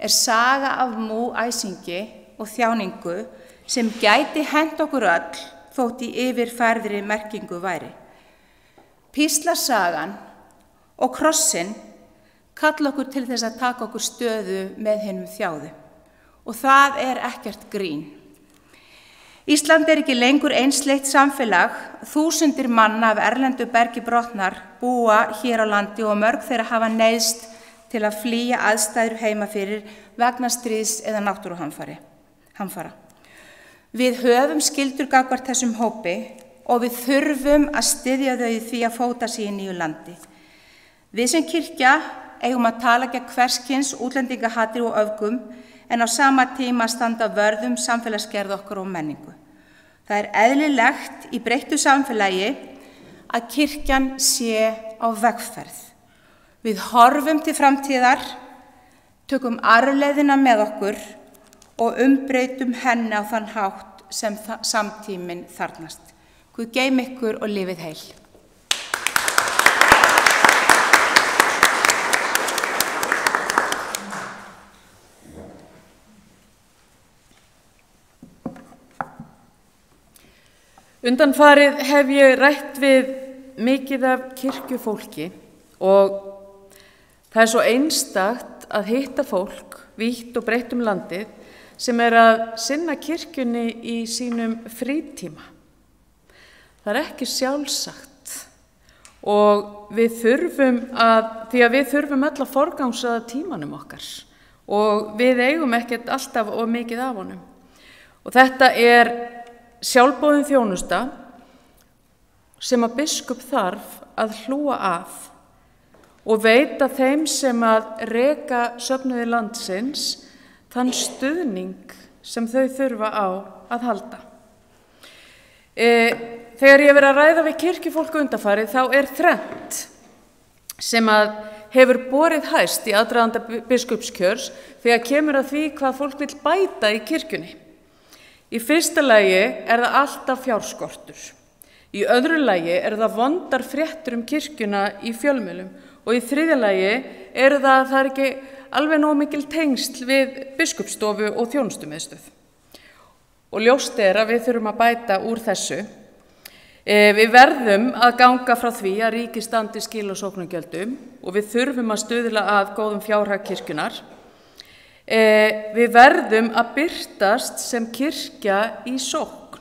er saga af múæsingi og þjáningu sem gæti hent okkur öll þótt í yfirfærðri merkingu væri. Píslasagan og krossin kalla okkur til þess að taka okkur stöðu með hinum þjáðu og það er ekkert grín. Ísland er ekki lengur einsleitt samfélag, þúsundir manna af erlendu bergi brotnar búa hér á landi og mörg þeirra hafa neyðst til að flýja aðstæður heima fyrir vegna stríðs eða náttúruhamfara. Við höfum skyldur gagnvart þessum hópi og við þurfum að styðja þau í því að fóta sig í nýju landi. Við sem kirkja eigum að tala gegn hverskyns útlendingahatri og öfgum en á sama tíma standa vörðum samfélagsgerð okkar og menningu. Það er eðlilegt í breyttu samfélagi að kirkjan sé á vegferð. Við horfum til framtíðar, tökum arfleifðina með okkur og umbreytum henni á þann hátt sem samtíminn þarfnast. Guð geymi ykkur og lifið heil. Undanfarið hef ég rætt við mikið af kirkjufólki og það er svo einstakt að hitta fólk vítt og breitt landið sem er að sinna kirkjunni í sínum frítíma. Það er ekki sjálfsagt og við þurfum öll að forgangsraða tímanum okkar og við eigum ekkert alltaf og mikið af honum. Og þetta er sjálfboðin þjónusta sem að biskup þarf að hlúa að og veita þeim sem að reka söfnuði landsins þann stuðning sem þau þurfa á að halda. Þegar ég verið að ræða við kirkjufólk undanfarið þá er þrennt sem að hefur borið hæst í aðdraganda biskupskjörs þegar kemur að því hvað fólk vill bæta í kirkjunni. Í fyrsta lagi er það alltaf fjárskortur. Í öðru lagi er það vondar fréttur kirkjuna í fjölmiðlum og í þriðja lagi er það ekki alveg nóg mikil tengsl við biskupsstofu og þjónustumiðstöð. Og ljóst er að við þurfum að bæta úr þessu. Við verðum að ganga frá því að ríkið standi skil og sóknargjöldum og við þurfum að stuðla að góðum fjárhag kirkjunar. Við verðum að birtast sem kirkja í sókn.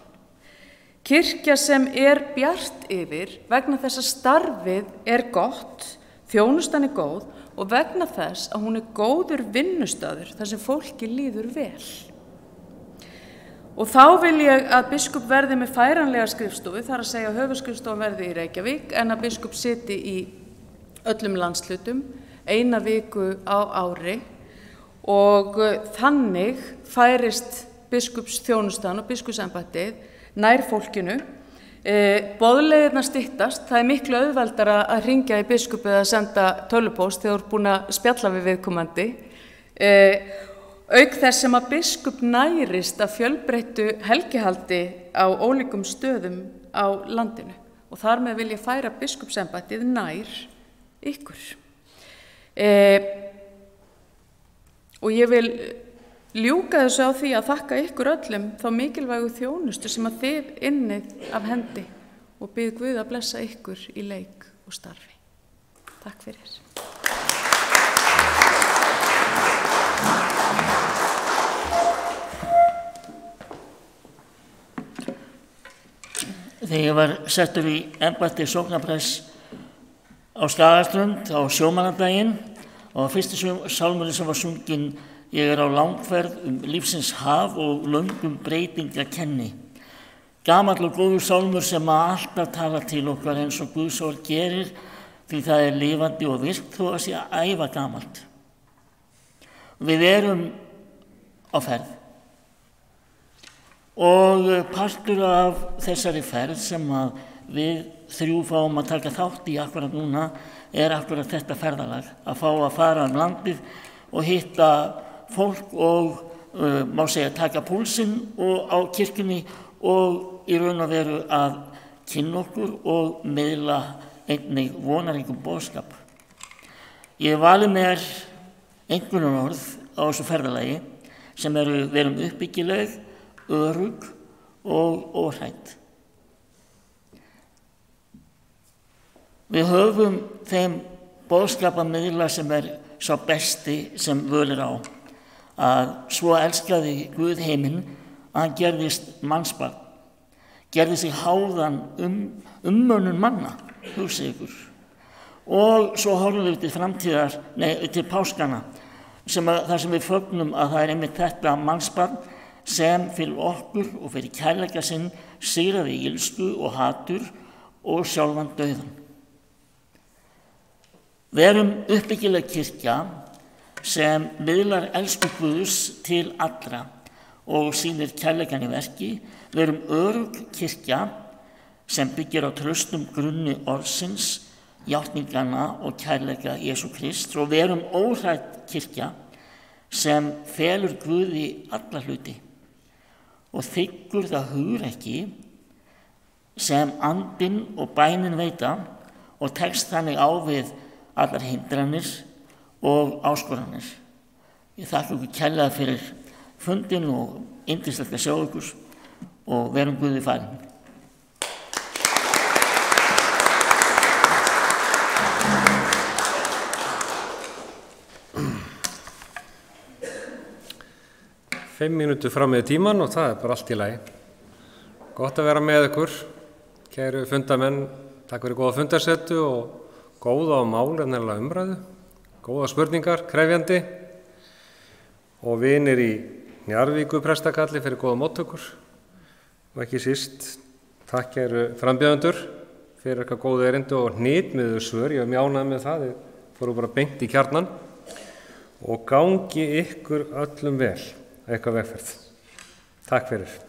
Kirkja sem er bjart yfir vegna þess að starfið er gott, þjónustan er góð og vegna þess að hún er góður vinnustaður þar sem fólki líður vel. Og þá vil ég að biskup verði með færanlega skrifstofu, þar að segja höfuðskrifstofan verði í Reykjavík, en að biskup siti í öllum landslutum, 1 viku á ári og þannig færist biskupsþjónustan og biskupsembættið nær fólkinu. Boðleiðirnar styttast, það er miklu auðveldara að hringja í biskup eða senda tölvupóst þegar þú ert búin að spjalla við viðkomandi. Auk þess sem að biskup nærist að fjölbreyttu helgihaldi á ólíkum stöðum á landinu og þar með vil ég færa biskupsembættið nær ykkur. Og ég vil ljúka þessu á því að þakka ykkur öllum þá mikilvægu þjónustu sem að þið innið af hendi og bið Guð að blessa ykkur í leik og starfi. Takk fyrir. Þegar ég var settur í embætti sóknarprests á Skagaströnd á sjómannadaginn og fyrsti sálmurinn sem var sunginn Ég er á langferð lífsins haf og löngum breytinga kenni. Gamall og góður sálmur sem að alltaf tala til okkar eins og Guðs orð gerir því það er lifandi og virkt þó að sé æva gamalt. Við erum á ferð og partur af þessari ferð sem að við þrjú fáum að taka þátt í akkurat núna er akkurat þetta ferðalag að fá að fara landið og hitta fólk og má segja taka púlsinn og á kirkjunni og í raun og veru að kynna okkur og miðla einnig vonaríkum boðskap. Ég vali mér einhvernjörn orð á þessu ferðalagi sem verum uppbyggileg, örugg og óhrædd. Við höfum þeim boðskap að miðla sem sá besti sem völ á. Að svo elskaði Guð heiminn að hann gerðist mannsbarn, gerði sig háðan mönnun manna, hugsið ykkur. Og svo horfum við til framtíðar, til páskana, þar sem við fögnum að það er einmitt þetta mannsbarn sem fyrir okkur og fyrir kærleika sinn sigraði ilsku og hatur og sjálfan dauðan. Við erum uppbyggileg kirkja sem miðlar elsku Guðs til allra og sýnir kærleikann í verki. Við erum örugg kirkja sem byggir á traustum grunni orðsins, játninganna og kærleika Jesú Krist og við erum óhrædd kirkja sem felur Guði alla hluti og þiggur það hugrekki sem andinn og bænin veita og tekst þannig á við allar hindranir og áskoranir. Ég þakka ykkur kærlega fyrir fundin og yndislegt að sjá ykkur og verum Guði falin. Fimm mínútur fram með tíman og það er bara allt í lagi. Gott að vera með ykkur, kæru fundamenn, takk fyrir góða fundarsettu og góða og málefnalega umræðu. Góða spurningar, krefjandi og vinir í Njarðvíku prestakalli fyrir góða móttökur og ekki síst takk kæru frambjóðendur fyrir eitthvað góð erindi og hnitmiður svör, ég var mjánað með það, þið fóru bara beint í kjarnan og gangi ykkur öllum vel eitthvað vegferð. Takk fyrir.